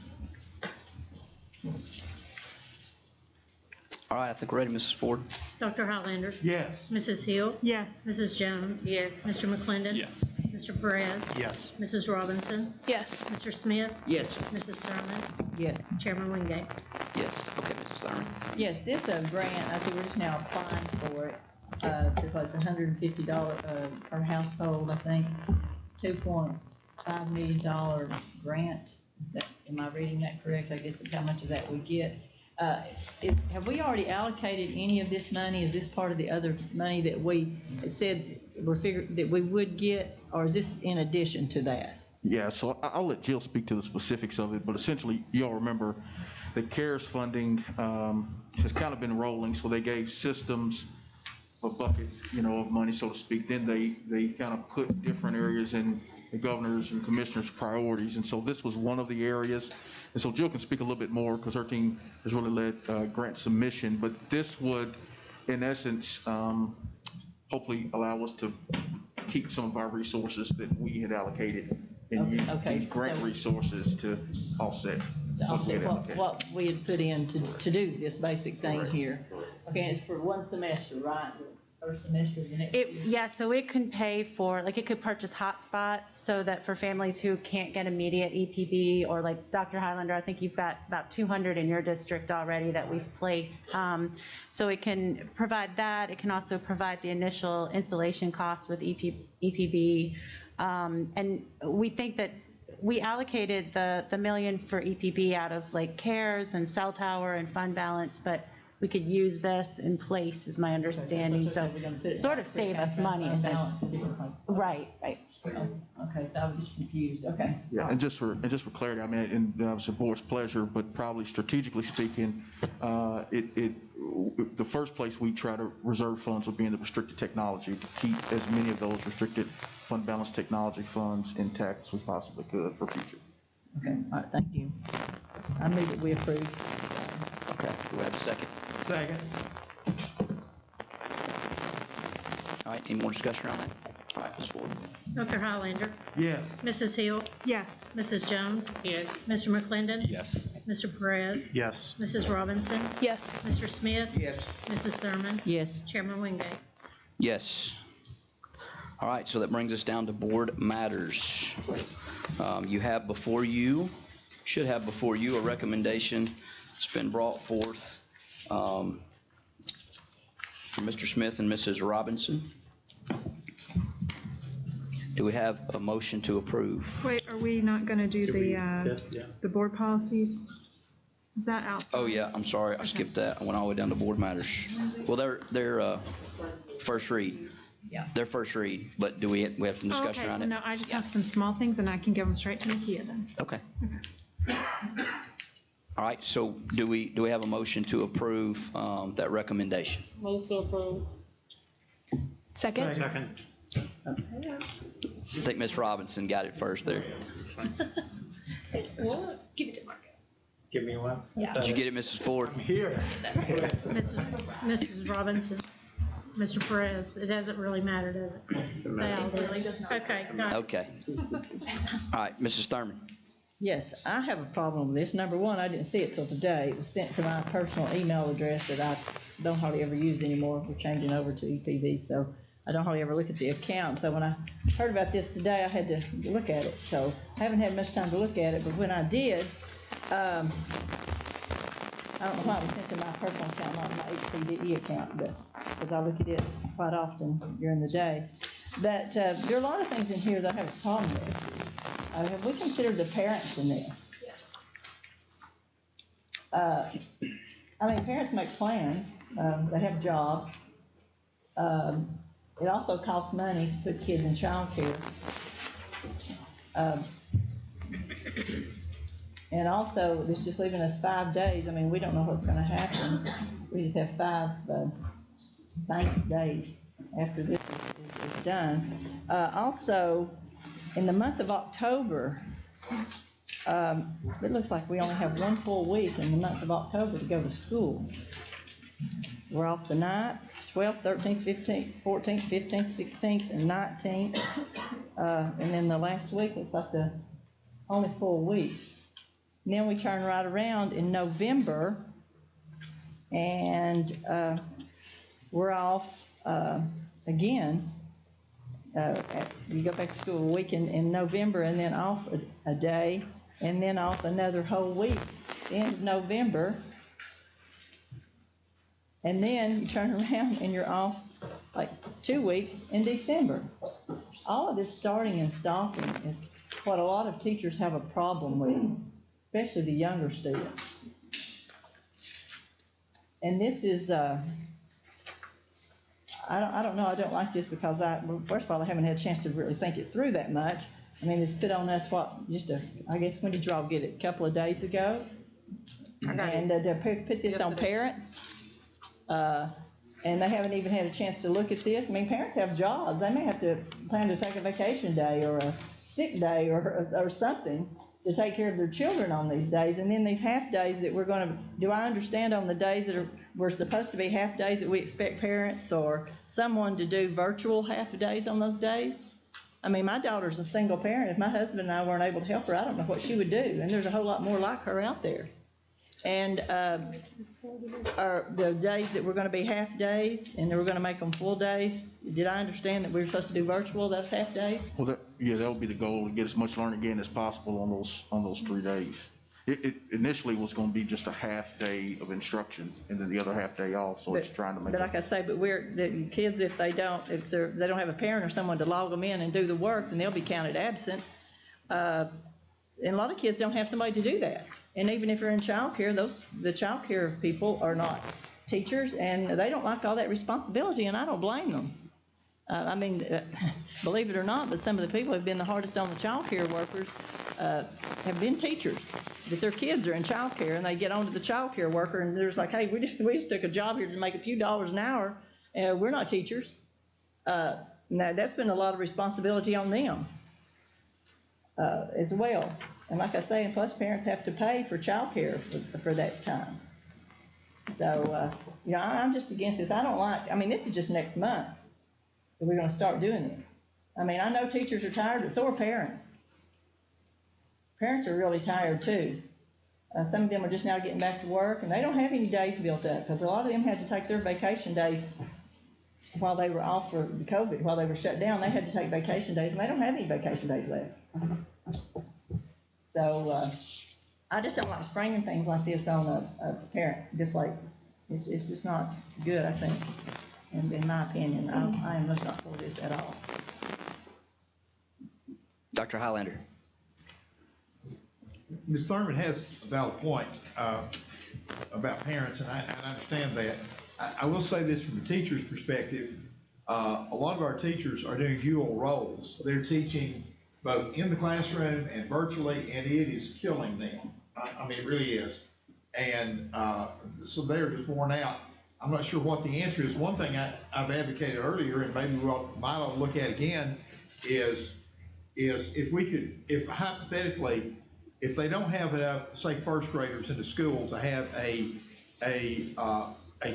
All right, I think we're ready, Mrs. Ford. Dr. Highlander. Yes. Mrs. Hill. Yes. Mrs. Jones. Yes. Mr. McClendon. Yes. Mr. Perez. Yes. Mrs. Robinson. Yes. Mr. Smith. Yes. Mrs. Thurman. Yes. Chairman Wingate. Yes. Okay, Mrs. Thurman. Yes, this grant, I think we're just now applying for it. It's like $150 per household, I think, $2.5 million grant. Am I reading that correct? I guess it's how much of that we get. Have we already allocated any of this money? Is this part of the other money that it said that we would get, or is this in addition to that? Yeah, so I'll let Jill speak to the specifics of it, but essentially, y'all remember the CARES funding has kind of been rolling, so they gave systems a bucket, of money, so to speak. Then they kind of put different areas in the governor's and commissioner's priorities, and so this was one of the areas. And so Jill can speak a little bit more because her team has really led grant submission, but this would, in essence, hopefully allow us to keep some of our resources that we had allocated and use these grant resources to offset. What we had put in to do this basic thing here. Okay, it's for one semester, right? First semester of the next year. Yeah, so it can pay for, it could purchase hotspots so that for families who can't get immediate EPB, or like Dr. Highlander, I think you've got about 200 in your district already that we've placed. So it can provide that. It can also provide the initial installation cost with EPB. And we think that we allocated the million for EPB out of CARES and cell tower and fund balance, but we could use this in place, is my understanding, so sort of save us money. Right. Okay, so I was just confused, okay. Yeah, and just for clarity, I mean, and it's the board's pleasure, but probably strategically speaking, the first place we try to reserve funds would be in the restricted technology to keep as many of those restricted fund balance technology funds intact as we possibly could for future. Okay, all right, thank you. I move that we approve. Okay, do we have a second? Second. All right, any more discussion around that? All right, Ms. Ford. Dr. Highlander. Yes. Mrs. Hill. Yes. Mrs. Jones. Yes. Mr. McClendon. Yes. Mr. Perez. Yes. Mrs. Robinson. Yes. Mr. Smith. Yes. Mrs. Thurman. Yes. Chairman Wingate. Yes. All right, so that brings us down to board matters. You have before you, should have before you, a recommendation that's been brought forth from Mr. Smith and Mrs. Robinson. Do we have a motion to approve? Wait, are we not going to do the board policies? Is that outside? Oh, yeah, I'm sorry, I skipped that. I went all the way down to board matters. Well, they're first read. Yeah. They're first read, but do we have some discussion around it? No, I just have some small things and I can give them straight to Nakia then. Okay. All right, so do we have a motion to approve that recommendation? Move to approve. Second? Second. I think Ms. Robinson got it first there. What? Give it to Marco. Give me one. Yeah. Did you get it, Mrs. Ford? I'm here. Mrs. Robinson. Mr. Perez. It doesn't really matter, does it? They all do. It really does not. Okay, got it. Okay. All right, Mrs. Thurman. Yes, I have a problem with this. Number one, I didn't see it till today. It was sent to my personal email address that I don't hardly ever use anymore. We're changing over to EPV, so I don't hardly ever look at the account. So when I heard about this today, I had to look at it. So I haven't had much time to look at it, but when I did, I don't know why it was sent to my personal account, not my HCDE account, but because I look at it quite often during the day. But there are a lot of things in here that I have a problem with. Have we considered the parents in this? Yes. I mean, parents make plans. They have jobs. It also costs money to put kids in childcare. And also, it's just leaving us 5 days. I mean, we don't know what's going to happen. We just have 5 bank days after this is done. Also, in the month of October, it looks like we only have 1 full week in the month of October to go to school. We're off the 9th, 12th, 13th, 15th, 14th, 15th, 16th, and 19th. And then the last week looks like the only full week. And then we turn right around in November, and we're off again. You go back to school a week in November, and then off a day, and then off another whole week in November. And then you turn around and you're off like 2 weeks in December. All of this starting and stopping is what a lot of teachers have a problem with, especially the younger students. And this is, I don't know, I don't like this because first of all, I haven't had a chance to really think it through that much. I mean, it's put on us, I guess, when did you all get it? A couple of days ago? And to put this on parents, and they haven't even had a chance to look at this. I mean, parents have jobs. They may have to plan to take a vacation day or a sick day or something to take care of their children on these days. And then these half days that we're going to, do I understand on the days that we're supposed to be half days that we expect parents or someone to do virtual half days on those days? I mean, my daughter's a single parent. If my husband and I weren't able to help her, I don't know what she would do. And there's a whole lot more like her out there. And are the days that we're going to be half days and then we're going to make them full days, did I understand that we were supposed to do virtual those half days? Well, that would be the goal, to get as much learning again as possible on those 3 days. It initially was going to be just a half day of instruction and then the other half day off, so it's trying to make. But like I say, the kids, if they don't have a parent or someone to log them in and do the work, then they'll be counted absent. And a lot of kids don't have somebody to do that. And even if you're in childcare, the childcare people are not teachers, and they don't like all that responsibility, and I don't blame them. I mean, believe it or not, but some of the people who have been the hardest on the childcare workers have been teachers. That their kids are in childcare, and they get onto the childcare worker, and they're just like, hey, we just took a job here to make a few dollars an hour, and we're not teachers. Now, that's been a lot of responsibility on them as well. And like I say, and plus parents have to pay for childcare for that time. So, I'm just against this. I mean, this is just next month that we're going to start doing this. I mean, I know teachers are tired, but so are parents. Parents are really tired too. Some of them are just now getting back to work, and they don't have any days built up because a lot of them had to take their vacation days while they were off for the COVID, while they were shut down. They had to take vacation days, and they don't have any vacation days left. So I just don't like springing things like this on a parent. Just like it's just not good, I think. And in my opinion, I am just not for this at all. Dr. Highlander. Ms. Thurman has a valid point about parents, and I understand that. I will say this from the teacher's perspective. A lot of our teachers are doing dual roles. They're teaching both in the classroom and virtually, and it is killing them. I mean, it really is. And so they're just worn out. I'm not sure what the answer is. One thing I've advocated earlier, and maybe we might ought to look at again, is if hypothetically, if they don't have enough, say, first graders in the school to have a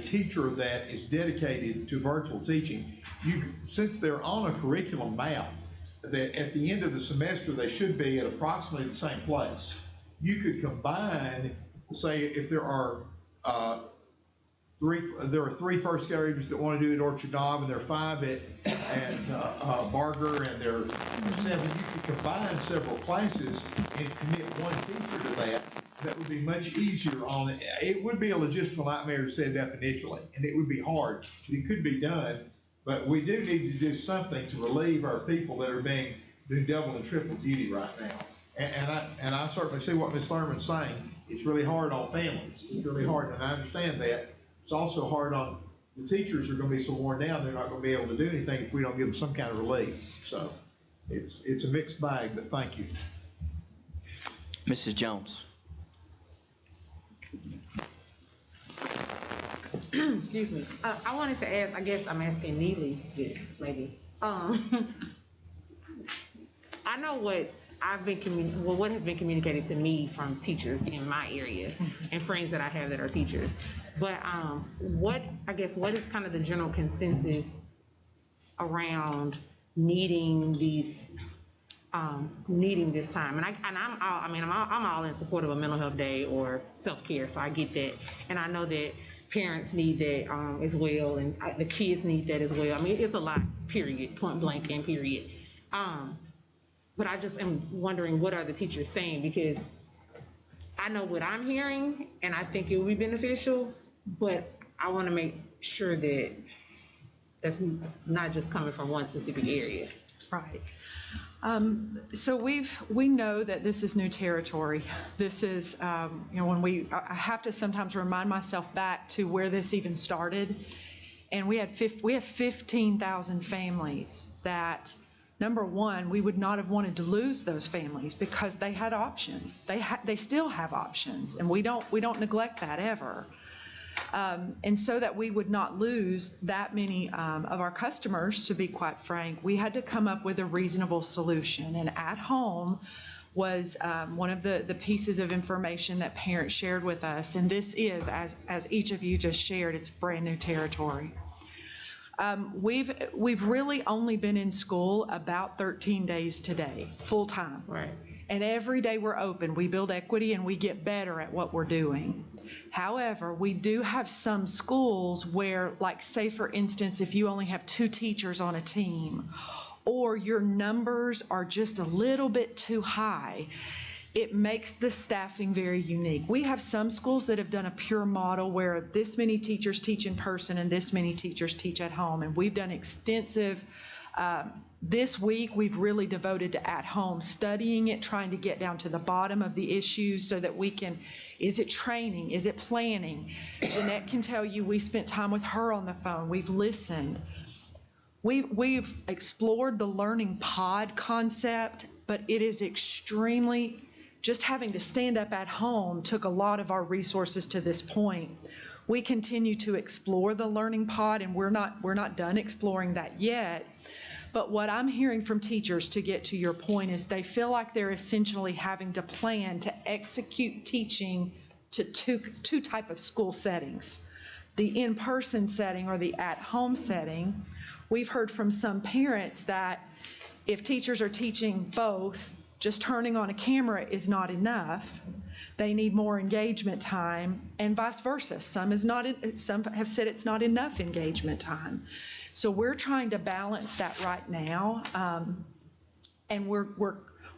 teacher that is dedicated to virtual teaching, since they're on a curriculum map, that at the end of the semester, they should be at approximately the same place. You could combine, say, if there are three first graders that want to do it at Orchard Knob, and there are 5 at Barger, and there are 7. You could combine several classes and commit one teacher to that. That would be much easier on it. It would be a logistical nightmare to set it up initially, and it would be hard. It could be done. But we do need to do something to relieve our people that are doing double and triple duty right now. And I certainly see what Ms. Thurman's saying. It's really hard on families. It's really hard, and I understand that. It's also hard on the teachers. Are going to be so worn down, they're not going to be able to do anything if we don't give them some kind of relief. So it's a mixed bag, but thank you. Mrs. Jones. Excuse me. I wanted to ask, I guess I'm asking Neely this, maybe. I know what what has been communicated to me from teachers in my area and friends that I have that are teachers. But what is kind of the general consensus around needing these needing this time. I'm all in support of a mental health day or self-care, so I get that. And I know that parents need that as well, and the kids need that as well. I mean, it's a lot, period, point blank and period. But I just am wondering, what are the teachers saying? Because I know what I'm hearing, and I think it will be beneficial, but I want to make sure that that's not just coming from one specific area. Right. So we know that this is new territory. This is, when I have to sometimes remind myself back to where this even started. And we have 15,000 families that, number one, we would not have wanted to lose those families because they had options. They still have options, and we don't neglect that ever. And so that we would not lose that many of our customers, to be quite frank, we had to come up with a reasonable solution. And at home was one of the pieces of information that parents shared with us. And this is, as each of you just shared, it's brand new territory. We've really only been in school about 13 days today, full time. Right. And every day we're open, we build equity and we get better at what we're doing. However, we do have some schools where, like, say for instance, if you only have 2 teachers on a team, or your numbers are just a little bit too high, it makes the staffing very unique. We have some schools that have done a pure model where this many teachers teach in person and this many teachers teach at home. And we've done extensive, this week we've really devoted to at home, studying it, trying to get down to the bottom of the issues so that we can, is it training? Is it planning? Jeanette can tell you we spent time with her on the phone. We've listened. We've explored the learning pod concept, but it is extremely, just having to stand up at home took a lot of our resources to this point. We continue to explore the learning pod, and we're not done exploring that yet. But what I'm hearing from teachers, to get to your point, is they feel like they're essentially having to plan to execute teaching to two type of school settings. The in-person setting or the at-home setting. We've heard from some parents that if teachers are teaching both, just turning on a camera is not enough. They need more engagement time, and vice versa. Some have said it's not enough engagement time. So we're trying to balance that right now, and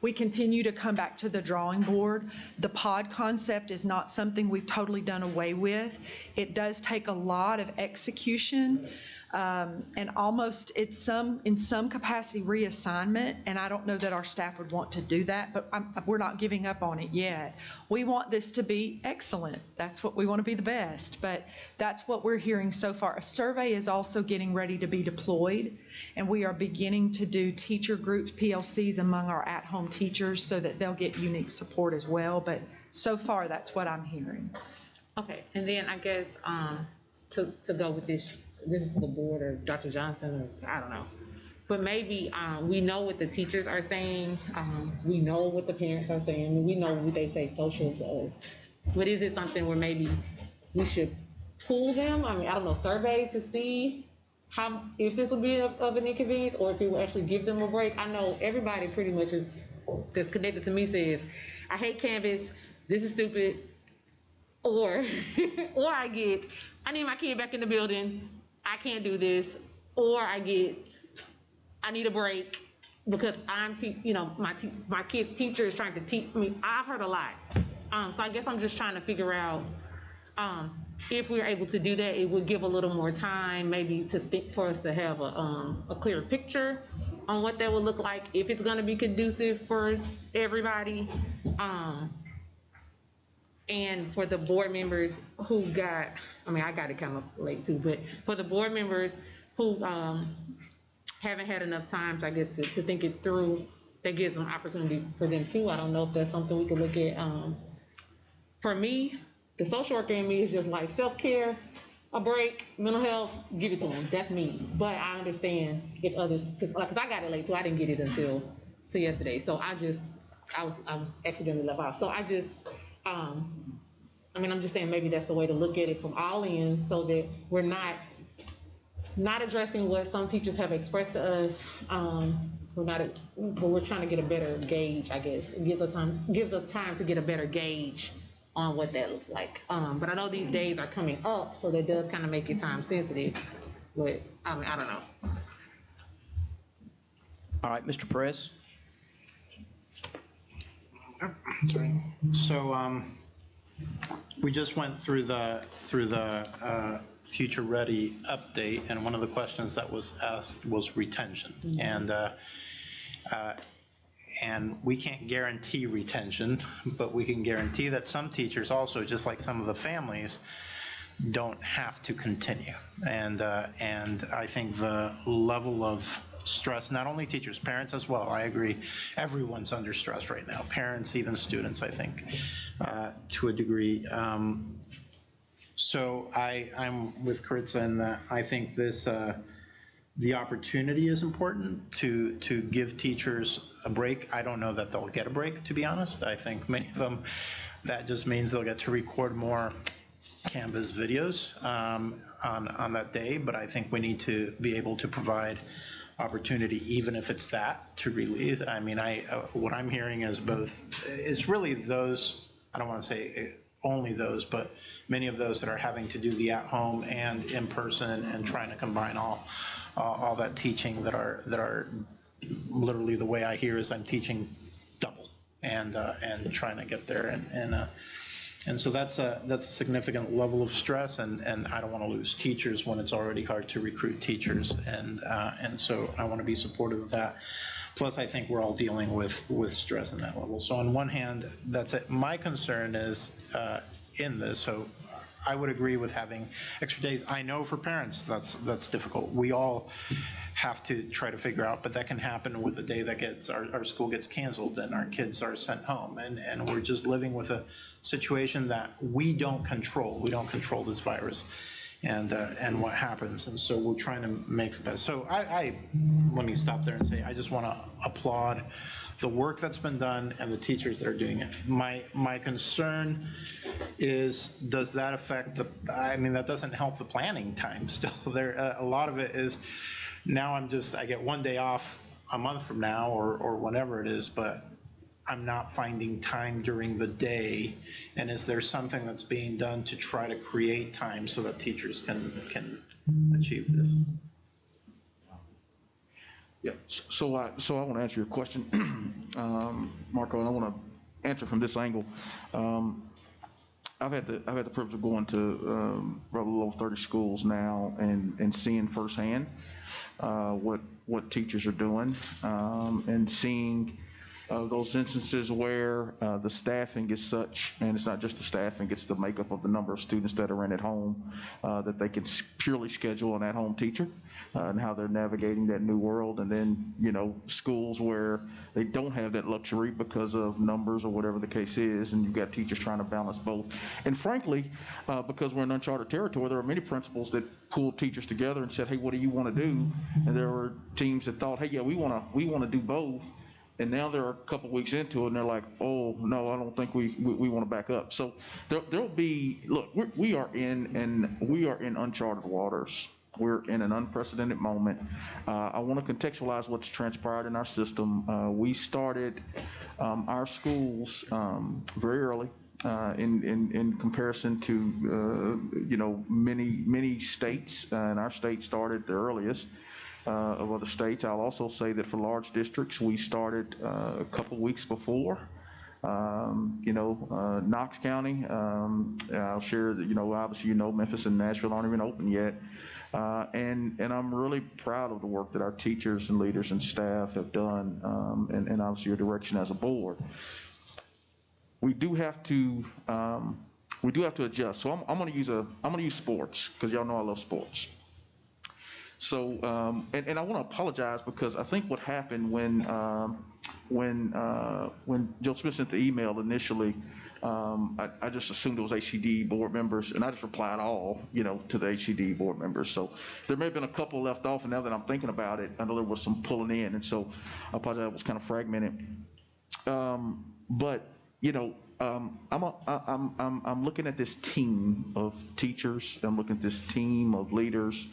we continue to come back to the drawing board. The pod concept is not something we've totally done away with. It does take a lot of execution, and almost it's in some capacity reassignment, and I don't know that our staff would want to do that, but we're not giving up on it yet. We want this to be excellent. That's what we want to be, the best, but that's what we're hearing so far. A survey is also getting ready to be deployed, and we are beginning to do teacher groups, PLCs, among our at-home teachers so that they'll get unique support as well, but so far that's what I'm hearing. Okay, and then I guess to go with this is the board or Dr. Johnson, or I don't know. But maybe we know what the teachers are saying. We know what the parents are saying. We know what they say social to us. But is it something where maybe we should pull them? I mean, I don't know, survey to see if this will be of an inconvenience or if it will actually give them a break. I know everybody pretty much that's connected to me says, I hate Canvas, this is stupid, or I need my kid back in the building, I can't do this, or I need a break because my kid's teacher is trying to teach me. I've heard a lot. So I guess I'm just trying to figure out if we're able to do that, it would give a little more time maybe to think for us to have a clearer picture on what that would look like, if it's going to be conducive for everybody. And for the board members who I got it kind of late too, but for the board members who haven't had enough time, I guess, to think it through, that gives them opportunity for them too. I don't know if that's something we could look at. For me, the social worker in me is just like self-care, a break, mental health, give it to them. That's me. But I understand if others, because I got it late too. I didn't get it until yesterday. So I was accidentally left off. So I'm just saying maybe that's the way to look at it from all ends, so that we're not addressing what some teachers have expressed to us, we're trying to get a better gauge, I guess. It gives us time to get a better gauge on what that looks like. But I know these days are coming up, so that does kind of make it time sensitive. But I mean, I don't know. All right, Mr. Perez? So we just went through the Future Ready update, and one of the questions that was asked was retention. And we can't guarantee retention, but we can guarantee that some teachers also, just like some of the families, don't have to continue. And I think the level of stress, not only teachers, parents as well, I agree, everyone's under stress right now, parents, even students, I think, to a degree. So I'm with Karitza in that I think this, the opportunity is important to give teachers a break. I don't know that they'll get a break, to be honest. I think many of them, that just means they'll get to record more Canvas videos on that day, but I think we need to be able to provide opportunity, even if it's that, to release. I mean, what I'm hearing is both, it's really those, I don't want to say only those, but many of those that are having to do the at-home and in-person and trying to combine all that teaching that are literally, the way I hear is I'm teaching double and trying to get there, and so that's a significant level of stress, and I don't want to lose teachers when it's already hard to recruit teachers, and so I want to be supportive of that. Plus, I think we're all dealing with stress in that level. So on one hand, that's it. My concern is in this, so I would agree with having extra days. I know for parents that's difficult. We all have to try to figure out, but that can happen with the day that gets our school gets canceled and our kids are sent home, and we're just living with a situation that we don't control. We don't control this virus and what happens, and so we're trying to make the best. So let me stop there and say I just want to applaud the work that's been done and the teachers that are doing it. My concern is, does that affect I mean, that doesn't help the planning time still. There, a lot of it is, now I get one day off a month from now or whenever it is, but I'm not finding time during the day. And is there something that's being done to try to create time so that teachers can achieve this? Yeah, so I want to answer your question, Marco, and I want to answer from this angle. I've had the privilege of going to probably a little over 30 schools now and seeing firsthand what teachers are doing, and seeing those instances where the staffing is such, and it's not just the staffing, it's the makeup of the number of students that are in at home, that they can purely schedule an at-home teacher, and how they're navigating that new world. And then, schools where they don't have that luxury because of numbers or whatever the case is, and you've got teachers trying to balance both. And frankly, because we're in uncharted territory, there are many principals that pulled teachers together and said, hey, what do you want to do? And there were teams that thought, hey, yeah, we want to do both. And now they're a couple weeks into it, and they're like, oh, no, I don't think we want to back up. So there'll be, look, we are in uncharted waters. We're in an unprecedented moment. I want to contextualize what's transpired in our system. We started our schools very early in comparison to, many states, and our state started the earliest of other states. I'll also say that for large districts, we started a couple weeks before. Knox County, I'll share that, obviously, Memphis and Nashville aren't even open yet. And I'm really proud of the work that our teachers and leaders and staff have done, and obviously your direction as a board. We do have to adjust. So I'm going to use sports, because y'all know I love sports. So, and I want to apologize, because I think what happened when Joe Smith sent the email initially, I just assumed it was HCD board members, and I just replied all, to the HCD board members. So there may have been a couple left off, and now that I'm thinking about it, I know there was some pulling in, and so I apologize, it was kind of fragmented. But I'm looking at this team of teachers. I'm looking at this team of leaders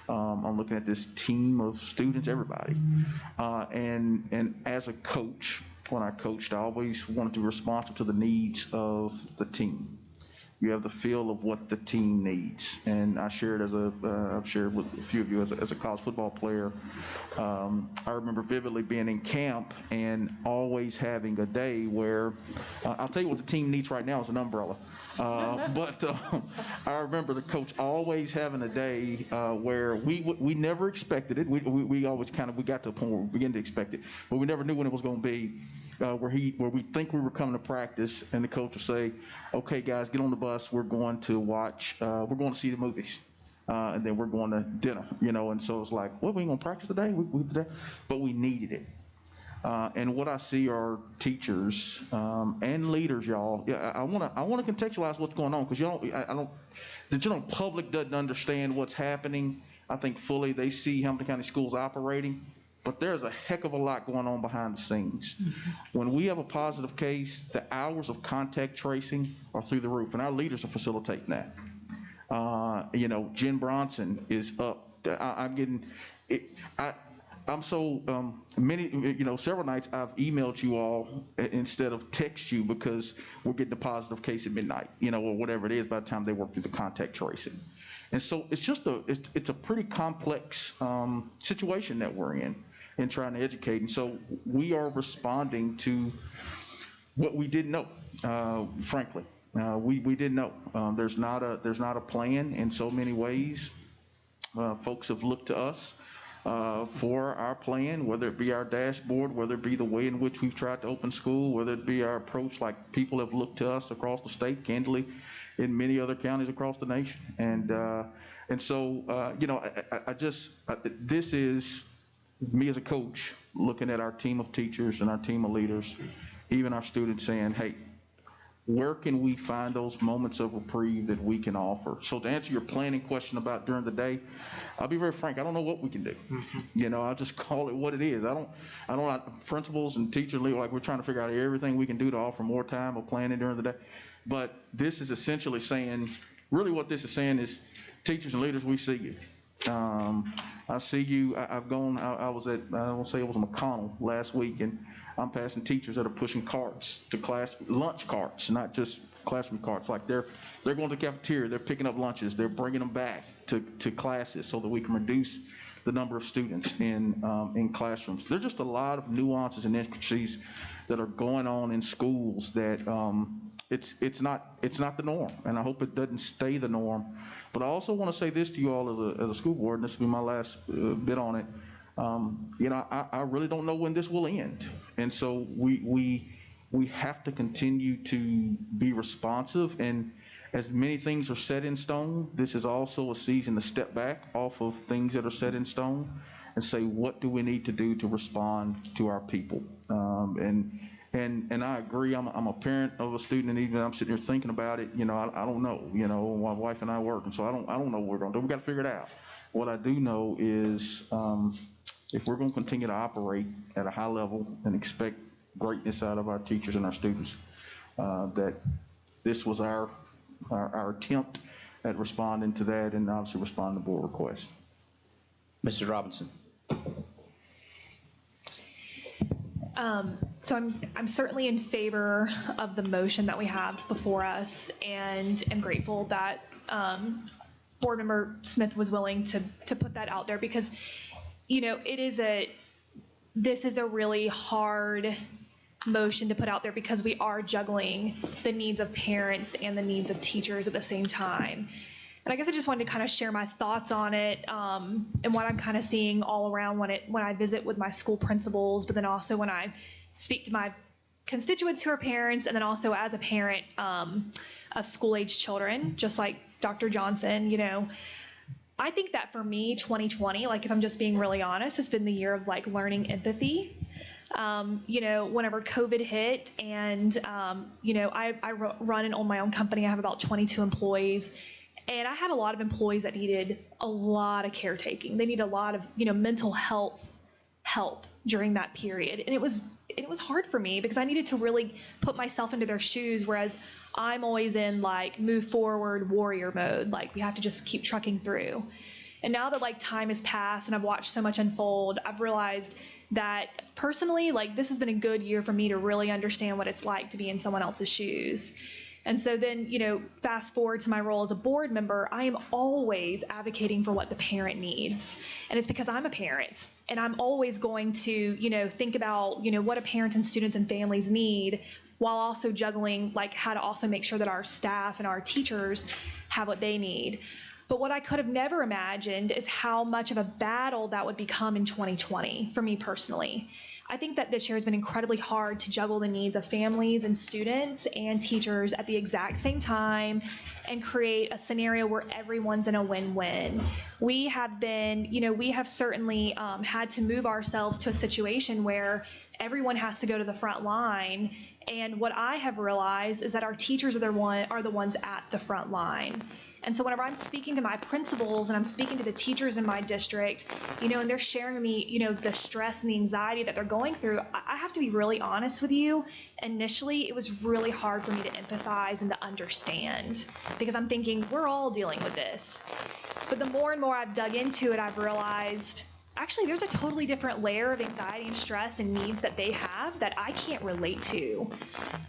I'm looking at this team of students, everybody. And as a coach, when I coached, I always wanted to be responsive to the needs of the team. You have the feel of what the team needs. And I shared I've shared with a few of you as a college football player. I remember vividly being in camp and always having a day where, I'll tell you what the team needs right now is an umbrella. But I remember the coach always having a day where we never expected it. We always we got to a point where we began to expect it, but we never knew when it was going to be. Where we think we were coming to practice, and the coach would say, "Okay, guys, get on the bus. We're going to watch. We're going to see the movies, and then we're going to dinner." And so it's like, "What? We ain't gonna practice today? But we needed it." And what I see are teachers and leaders, y'all. Yeah, I want to contextualize what's going on, because the general public doesn't understand what's happening. I think fully they see Hamilton County Schools operating. But there's a heck of a lot going on behind the scenes. When we have a positive case, the hours of contact tracing are through the roof, and our leaders are facilitating that. Jen Bronson is up. I'm so several nights I've emailed you all instead of text you, because we're getting a positive case at midnight, or whatever it is by the time they work through the contact tracing. And so it's just it's a pretty complex situation that we're in trying to educate. And so we are responding to what we didn't know, frankly. We didn't know. There's not a plan in so many ways. Folks have looked to us for our plan, whether it be our dashboard, whether it be the way in which we've tried to open school, whether it be our approach, like people have looked to us across the state, candidly, in many other counties across the nation. And so, this is me as a coach looking at our team of teachers and our team of leaders, even our students, saying, hey, where can we find those moments of reprieve that we can offer? So to answer your planning question about during the day, I'll be very frank, I don't know what we can do. I'll just call it what it is. I don't principals and teachers, like we're trying to figure out everything we can do to offer more time of planning during the day. But this is essentially saying, really what this is saying is, teachers and leaders, we see you. I see you. I've gone, I was at, I don't say it was a McConnell last week, and I'm passing teachers that are pushing carts to class, lunch carts, not just classroom carts. Like they're going to the cafeteria, they're picking up lunches, they're bringing them back to classes so that we can reduce the number of students in classrooms. There's just a lot of nuances and intricacies that are going on in schools that it's not the norm, and I hope it doesn't stay the norm. But I also want to say this to you all as a school board, and this will be my last bit on it. I really don't know when this will end, and so we have to continue to be responsive. And as many things are set in stone, this is also a season to step back off of things that are set in stone and say, what do we need to do to respond to our people? And I agree. I'm a parent of a student, and even I'm sitting here thinking about it. I don't know. My wife and I work, and so I don't know what we're going to do. We got to figure it out. What I do know is, if we're going to continue to operate at a high level and expect greatness out of our teachers and our students, that this was our attempt at responding to that, and obviously responding to board requests. Mrs. Robinson. So I'm certainly in favor of the motion that we have before us, and am grateful that Board Member Smith was willing to put that out there, because this is a really hard motion to put out there, because we are juggling the needs of parents and the needs of teachers at the same time. And I guess I just wanted to kind of share my thoughts on it, and what I'm kind of seeing all around when I visit with my school principals, but then also when I speak to my constituents who are parents, and then also as a parent of school-age children, just like Dr. Johnson. I think that for me, 2020, like if I'm just being really honest, has been the year of like learning empathy. Whenever COVID hit, and I run and own my own company. I have about 22 employees. And I had a lot of employees that needed a lot of caretaking. They need a lot of, mental health help during that period. And it was hard for me, because I needed to really put myself into their shoes, whereas I'm always in like move forward warrior mode. Like we have to just keep trucking through. And now that like time has passed and I've watched so much unfold, I've realized that personally, like this has been a good year for me to really understand what it's like to be in someone else's shoes. And so then, fast forward to my role as a board member, I am always advocating for what the parent needs. And it's because I'm a parent and I'm always going to, think about, what a parent and students and families need, while also juggling like how to also make sure that our staff and our teachers have what they need. But what I could have never imagined is how much of a battle that would become in 2020 for me personally. I think that this year has been incredibly hard to juggle the needs of families and students and teachers at the exact same time and create a scenario where everyone's in a win-win. We have certainly had to move ourselves to a situation where everyone has to go to the front line. And what I have realized is that our teachers are the ones at the front line. And so whenever I'm speaking to my principals and I'm speaking to the teachers in my district, and they're sharing with me, the stress and the anxiety that they're going through, I have to be really honest with you. Initially, it was really hard for me to empathize and to understand because I'm thinking we're all dealing with this. But the more and more I've dug into it, I've realized actually there's a totally different layer of anxiety and stress and needs that they have that I can't relate to.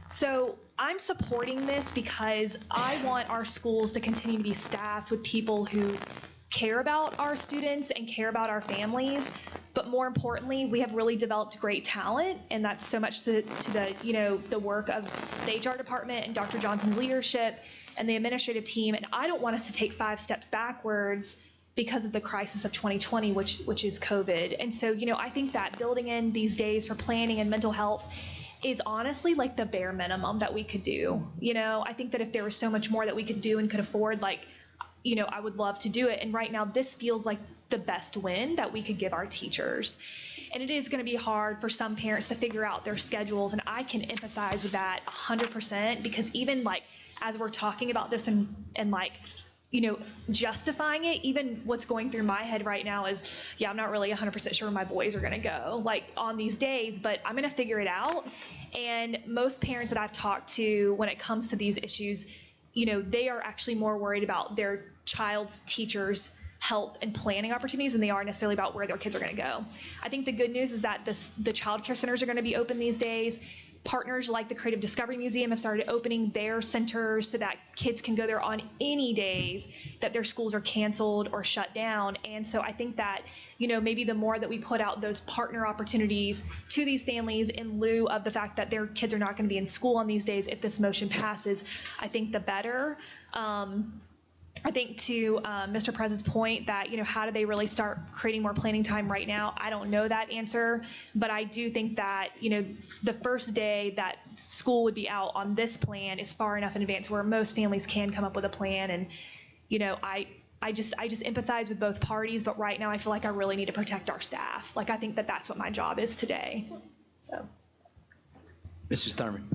So I'm supporting this because I want our schools to continue to be staffed with people who care about our students and care about our families. But more importantly, we have really developed great talent, and that's so much to the work of the HR department and Dr. Johnson's leadership and the administrative team. And I don't want us to take 5 steps backwards because of the crisis of 2020, which is COVID. And so, I think that building in these days for planning and mental health is honestly like the bare minimum that we could do. I think that if there was so much more that we could do and could afford, I would love to do it. And right now, this feels like the best win that we could give our teachers. And it is going to be hard for some parents to figure out their schedules, and I can empathize with that 100% because even as we're talking about this and justifying it, even what's going through my head right now is, yeah, I'm not really 100% sure where my boys are going to go on these days, but I'm going to figure it out. And most parents that I've talked to when it comes to these issues, they are actually more worried about their child's teachers' health and planning opportunities than they are necessarily about where their kids are going to go. I think the good news is that the child care centers are going to be open these days. Partners like the Creative Discovery Museum have started opening their centers so that kids can go there on any days that their schools are canceled or shut down. And so I think that, maybe the more that we put out those partner opportunities to these families in lieu of the fact that their kids are not going to be in school on these days, if this motion passes, I think the better. I think to Mr. Prez's point that, how do they really start creating more planning time right now? I don't know that answer, but I do think that, the first day that school would be out on this plan is far enough in advance where most families can come up with a plan. And, I just empathize with both parties, but right now I feel like I really need to protect our staff. I think that that's what my job is today. So. Mrs. Thurman.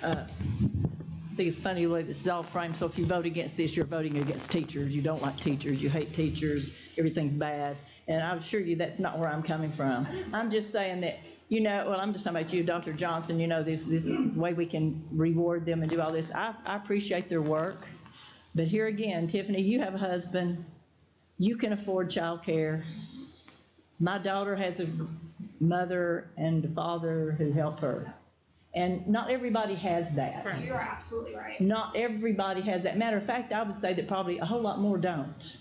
I think it's funny the way this is all framed. So if you vote against this, you're voting against teachers. You don't like teachers. You hate teachers. Everything's bad. And I assure you that's not where I'm coming from. I'm just saying that, I'm just talking about you, Dr. Johnson, this is the way we can reward them and do all this. I appreciate their work. But here again, Tiffany, you have a husband. You can afford childcare. My daughter has a mother and a father who help her. And not everybody has that. You're absolutely right. Not everybody has that. Matter of fact, I would say that probably a whole lot more don't.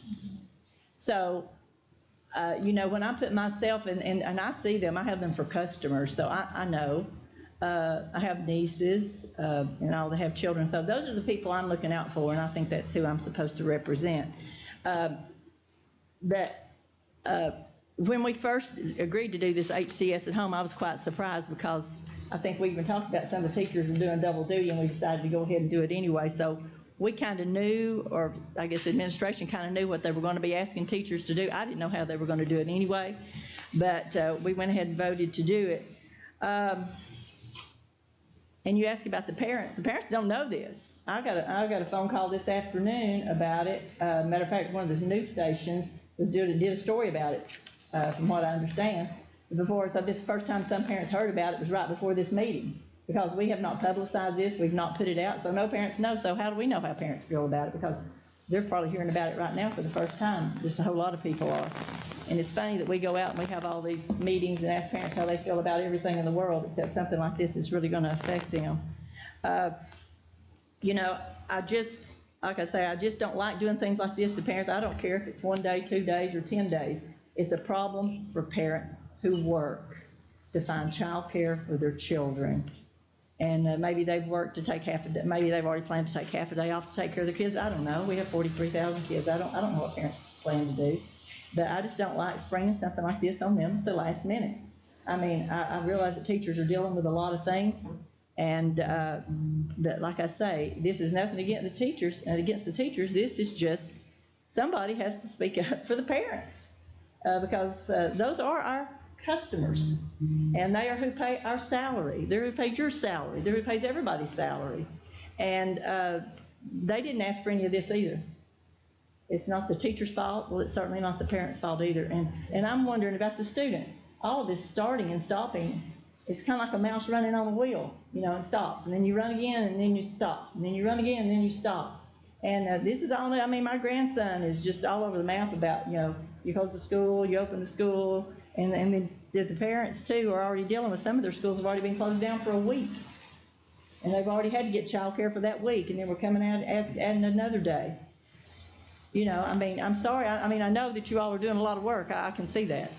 So, when I put myself in, and I see them, I have them for customers, so I know. I have nieces, and all they have children. So those are the people I'm looking out for, and I think that's who I'm supposed to represent. When we first agreed to do this HCS at home, I was quite surprised because I think we even talked about some of the teachers were doing double duty, and we decided to go ahead and do it anyway. So we kind of knew, or I guess the administration kind of knew what they were going to be asking teachers to do. I didn't know how they were going to do it anyway, but we went ahead and voted to do it. And you ask about the parents. The parents don't know this. I got a phone call this afternoon about it. Matter of fact, one of the news stations did a story about it, from what I understand. So this is the first time some parents heard about it was right before this meeting. because we have not publicized this, we've not put it out, so no parents know. So how do we know how parents feel about it? Because they're probably hearing about it right now for the first time. Just a whole lot of people are. And it's funny that we go out and we have all these meetings and ask parents how they feel about everything in the world, except something like this is really going to affect them. You know, like I say, I just don't like doing things like this to parents. I don't care if it's 1 day, 2 days, or 10 days. It's a problem for parents who work to find childcare for their children. And maybe they've worked to take half a day, maybe they've already planned to take half a day off to take care of their kids. I don't know. We have 43,000 kids. I don't know what parents plan to do. But I just don't like springing something like this on them at the last minute. I mean, I realize that teachers are dealing with a lot of things. And that, like I say, this is nothing against the teachers. This is just somebody has to speak up for the parents because those are our customers, and they are who pay our salary. They're who pays your salary. They're who pays everybody's salary. And they didn't ask for any of this either. It's not the teacher's fault. Well, it's certainly not the parents' fault either. And I'm wondering about the students. All of this starting and stopping, it's kind of like a mouse running on a wheel, you know, and stop. And then you run again, and then you stop. And then you run again, and then you stop. And this is all, I mean, my grandson is just all over the map about, you know, you close the school, you open the school, and then the parents, too, are already dealing with some of their schools have already been closed down for a week. And they've already had to get child care for that week, and then we're coming out adding another day. You know, I mean, I'm sorry. I mean, I know that you all are doing a lot of work. I can see that.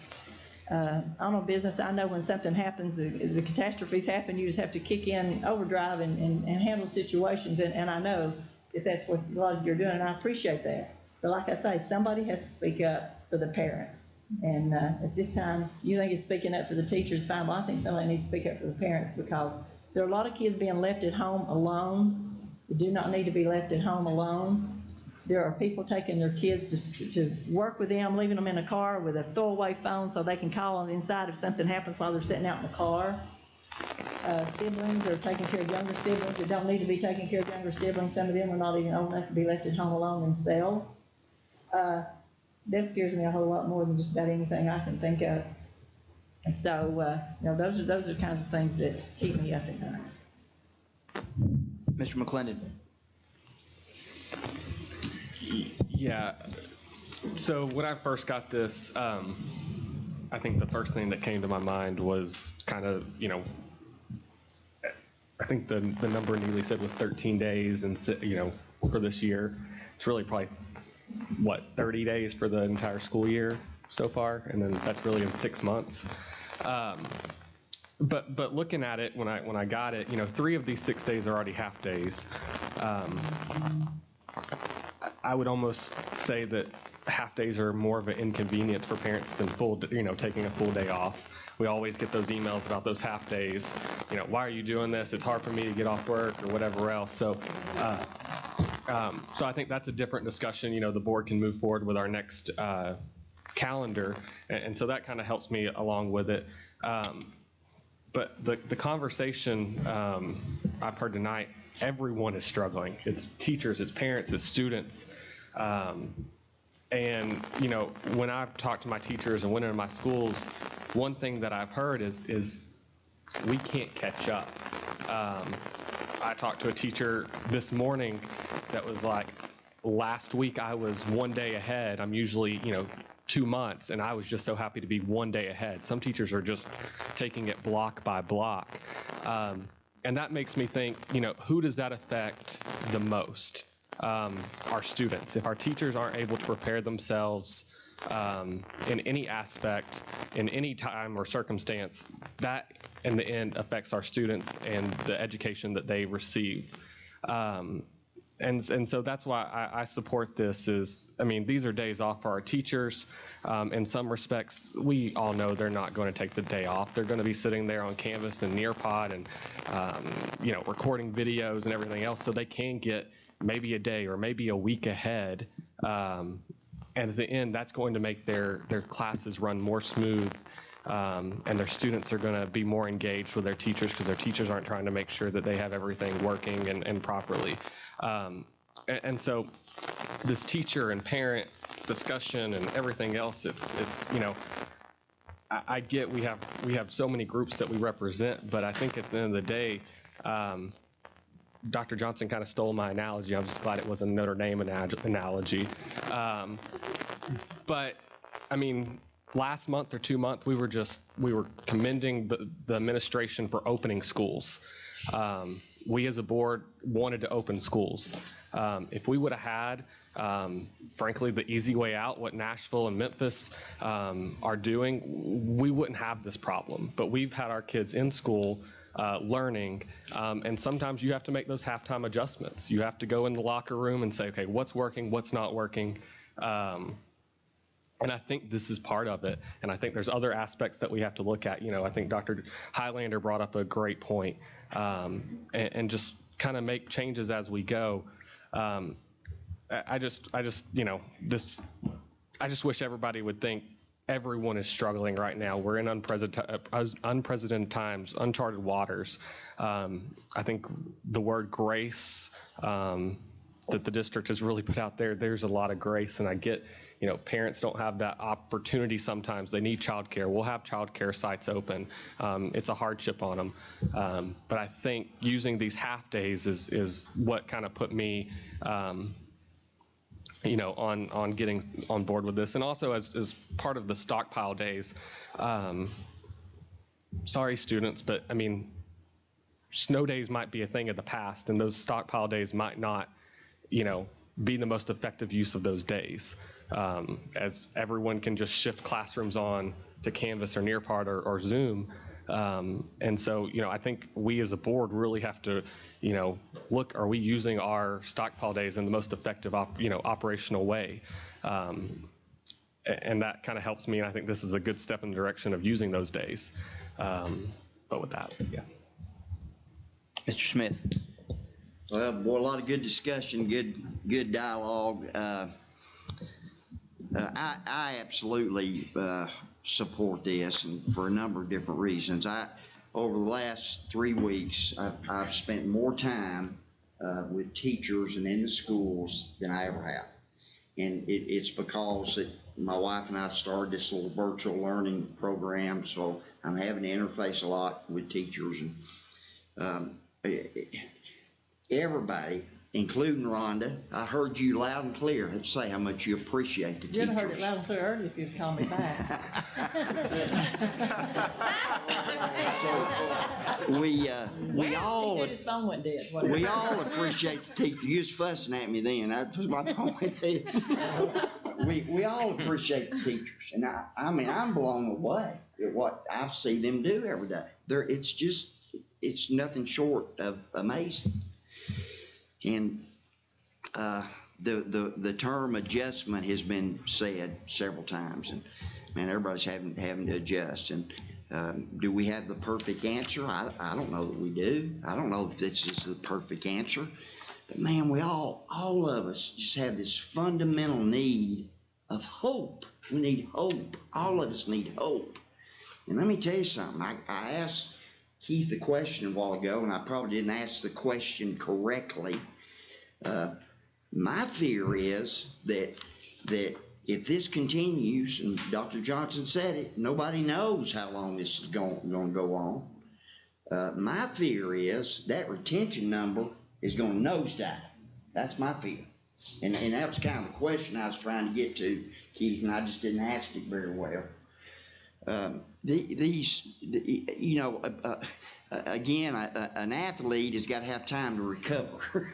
I'm a business. I know when something happens, the catastrophes happen, you just have to kick in overdrive and handle situations. And I know that that's what a lot of you are doing, and I appreciate that. But like I say, somebody has to speak up for the parents. And at this time, you think it's speaking up for the teachers, fine. Well, I think somebody needs to speak up for the parents because there are a lot of kids being left at home alone. They do not need to be left at home alone. There are people taking their kids to work with them, leaving them in a car with a throwaway phone so they can call on the inside if something happens while they're sitting out in the car. Siblings are taking care of younger siblings that don't need to be taking care of younger siblings. Some of them are not even old enough to be left at home alone themselves. That scares me a whole lot more than just about anything I can think of. And so, you know, those are the kinds of things that keep me up at night. Mr. McClendon. Yeah, so when I first got this, I think the first thing that came to my mind was kind of, you know, I think the number Neely said was 13 days, and, you know, for this year. It's really probably, what, 30 days for the entire school year so far, and then that's really in 6 months. But looking at it, when I got it, you know, 3 of these 6 days are already half days. I would almost say that half days are more of an inconvenience for parents than taking a full day off. We always get those emails about those half days. You know, why are you doing this? It's hard for me to get off work or whatever else. So I think that's a different discussion. You know, the board can move forward with our next calendar, and so that kind of helps me along with it. But the conversation I've heard tonight, everyone is struggling. It's teachers, it's parents, it's students. And, you know, when I've talked to my teachers and went into my schools, one thing that I've heard is we can't catch up. I talked to a teacher this morning that was like, last week I was 1 day ahead. I'm usually, you know, 2 months, and I was just so happy to be 1 day ahead. Some teachers are just taking it block by block. And that makes me think, you know, who does that affect the most? Our students. If our teachers aren't able to prepare themselves in any aspect, in any time or circumstance, that in the end affects our students and the education that they receive. And so that's why I support this. I mean, these are days off for our teachers. In some respects, we all know they're not going to take the day off. They're going to be sitting there on Canvas and Nearpod and, you know, recording videos and everything else, so they can get maybe a day or maybe a week ahead. And at the end, that's going to make their classes run more smooth. And their students are going to be more engaged with their teachers because their teachers aren't trying to make sure that they have everything working and properly. And so this teacher and parent discussion and everything else, it's you know, I get we have so many groups that we represent, but I think at the end of the day, Dr. Johnson kind of stole my analogy. I'm just glad it was a Notre Dame analogy. But I mean, last month or 2 months, we were commending the administration for opening schools. We as a board wanted to open schools. If we would have had, frankly, the easy way out, what Nashville and Memphis are doing, we wouldn't have this problem. But we've had our kids in school learning, and sometimes you have to make those halftime adjustments. You have to go in the locker room and say, okay, what's working, what's not working. And I think this is part of it. And I think there's other aspects that we have to look at. You know, I think Dr. Highlander brought up a great point, and just kind of make changes as we go. I just wish everybody would think everyone is struggling right now. We're in unprecedented times, uncharted waters. I think the word grace that the district has really put out there, there's a lot of grace, and I get, you know, parents don't have that opportunity sometimes. They need childcare. We'll have childcare sites open. It's a hardship on them. But I think using these half days is what kind of put me, you know, on getting on board with this. And also as part of the stockpile days, sorry students, but I mean, snow days might be a thing of the past, and those stockpile days might not, you know, be the most effective use of those days, as everyone can just shift classrooms on to Canvas or Nearpod or Zoom. And so, you know, I think we as a board really have to, you know, look, are we using our stockpile days in the most effective, operational way? And that kind of helps me, and I think this is a good step in the direction of using those days. But with that, yeah. Mr. Smith. Well, boy, a lot of good discussion, good dialogue. I absolutely support this, and for a number of different reasons. Over the last 3 weeks, I've spent more time with teachers and in the schools than I ever have. And it's because my wife and I started this little virtual learning program, so I'm having to interface a lot with teachers. And everybody, including Rhonda, I heard you loud and clear say how much you appreciate the teachers. You'd have heard it loud and clear earlier if you'd called me back. So we all His phone went dead. we all appreciate the teachers. You was fussing at me then. That was my phone went dead. We all appreciate the teachers, and I mean I'm blown away at what I see them do every day. It's nothing short of amazing. And the term adjustment has been said several times, and man, everybody's having to adjust. And do we have the perfect answer? I don't know that we do. I don't know if this is the perfect answer, but man, we all of us just have this fundamental need of hope. We need hope. All of us need hope. And let me tell you something. I asked Keith the question a while ago, and I probably didn't ask the question correctly. My fear is that if this continues, and Dr. Johnson said it, nobody knows how long this is going to go on. My fear is that retention number is going to nosedive. That's my fear. And that was kind of the question I was trying to get to, Keith, and I just didn't ask it very well. Again, an athlete has got to have time to recover.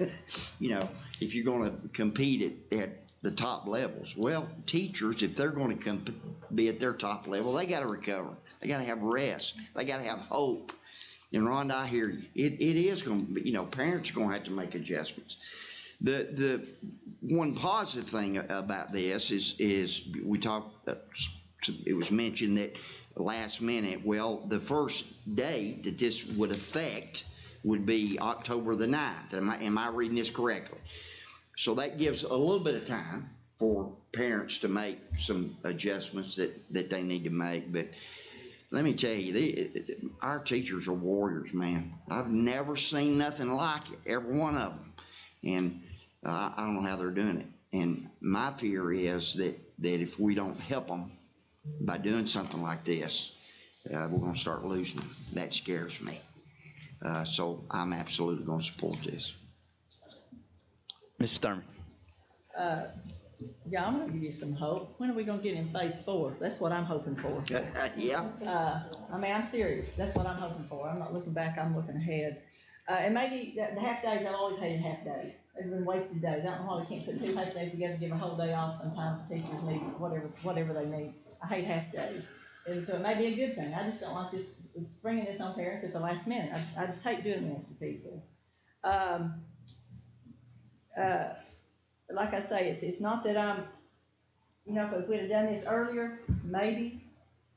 If you're going to compete at the top levels. Well, teachers, if they're going to be at their top level, they got to recover. They got to have rest. They got to have hope. And Rhonda, I hear you. It is going to be, parents are going to have to make adjustments. The one positive thing about this is we talked. It was mentioned that last minute. Well, the first date that this would affect would be October the 9th. Am I reading this correctly? So that gives a little bit of time for parents to make some adjustments that they need to make. But let me tell you, our teachers are warriors, man. I've never seen nothing like it, every one of them. And I don't know how they're doing it. And my fear is that if we don't help them, by doing something like this, we're gonna start losing them. That scares me. So I'm absolutely gonna support this. Mrs. Thurman. Yeah, I'm gonna give you some hope. When are we gonna get in phase 4? That's what I'm hoping for. Yeah. I mean, I'm serious. That's what I'm hoping for. I'm not looking back, I'm looking ahead. And maybe the half days, I've always hated half days. They've been wasted days. I don't know why we can't put 2 half days together, give a whole day off sometimes the teachers need, whatever they need. I hate half days. And so it may be a good thing. I just don't like this, bringing this on parents at the last minute. I just hate doing this to people. Like I say, it's not that I'm, if we'd have done this earlier, maybe,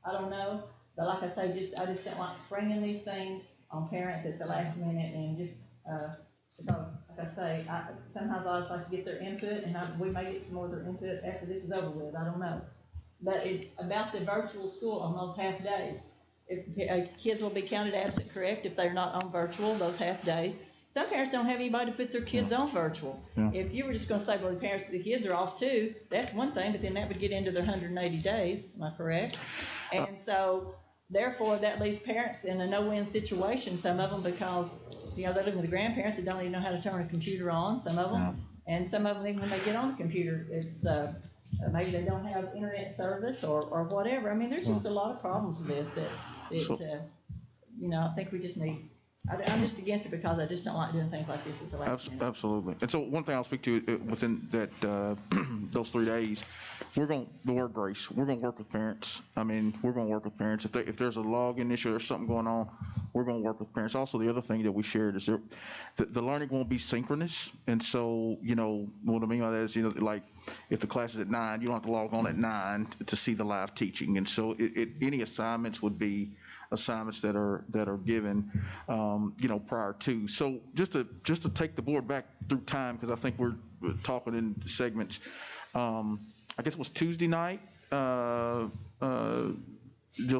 I don't know. But like I say, I just don't like springing these things on parents at the last minute, and just, because, like I say, sometimes I just like to get their input, and we may get some more of their input after this is over with, I don't know. But it's about the virtual school on those half days. If kids will be counted absent, correct, if they're not on virtual those half days. Some parents don't have anybody to put their kids on virtual. Yeah. If you were just gonna say, well, the kids are off too, that's one thing, but then that would get into their 180 days, am I correct? And so, therefore, that leaves parents in a no-win situation, some of them, because, they live with the grandparents that don't even know how to turn a computer on, some of them. Yeah. And some of them, even when they get on the computer, it's, maybe they don't have internet service or whatever. I mean, there's just a lot of problems with this that I think we just need. I'm just against it because I just don't like doing things like this at the last minute. Absolutely. And so one thing I'll speak to within that those 3 days, the word grace. We're going to work with parents. I mean, we're going to work with parents. If there's a login issue or something going on, we're going to work with parents. Also, the other thing that we shared is the learning won't be synchronous. And so, what I mean by that is, like if the class is at 9, you don't have to log on at 9 to see the live teaching. And so any assignments would be assignments that are given, prior to. So just to take the board back through time, because I think we're talking in segments. I guess it was Tuesday night. Jill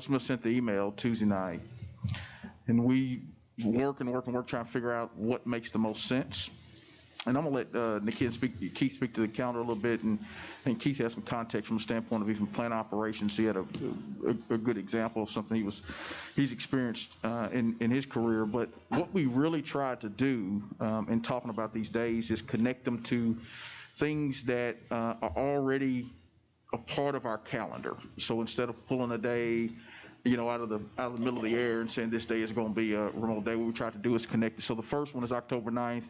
Smith sent the email Tuesday night, and we work trying to figure out what makes the most sense. And I'm gonna let Keith speak to the calendar a little bit, and Keith has some context from the standpoint of even plant operations. He had a good example of something he's experienced in his career. But what we really tried to do in talking about these days is connect them to things that are already a part of our calendar. So instead of pulling a day, out of the middle of the air and saying this day is going to be a remote day, what we tried to do is connect it. So the first one is October 9th.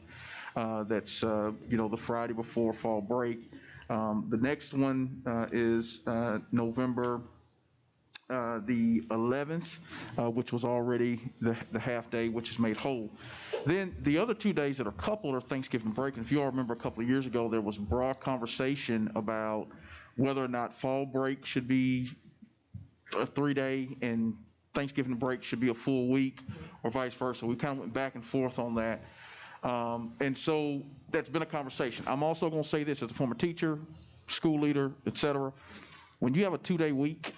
That's the Friday before fall break. The next one is November the 11th, which was already the half day, which is made whole. Then the other 2 days that are coupled are Thanksgiving break. And if you all remember, a couple of years ago, there was broad conversation about whether or not fall break should be a 3-day and Thanksgiving break should be a full week, or vice versa. We kind of went back and forth on that. And so that's been a conversation. I'm also going to say this as a former teacher, school leader, et cetera. When you have a 2-day week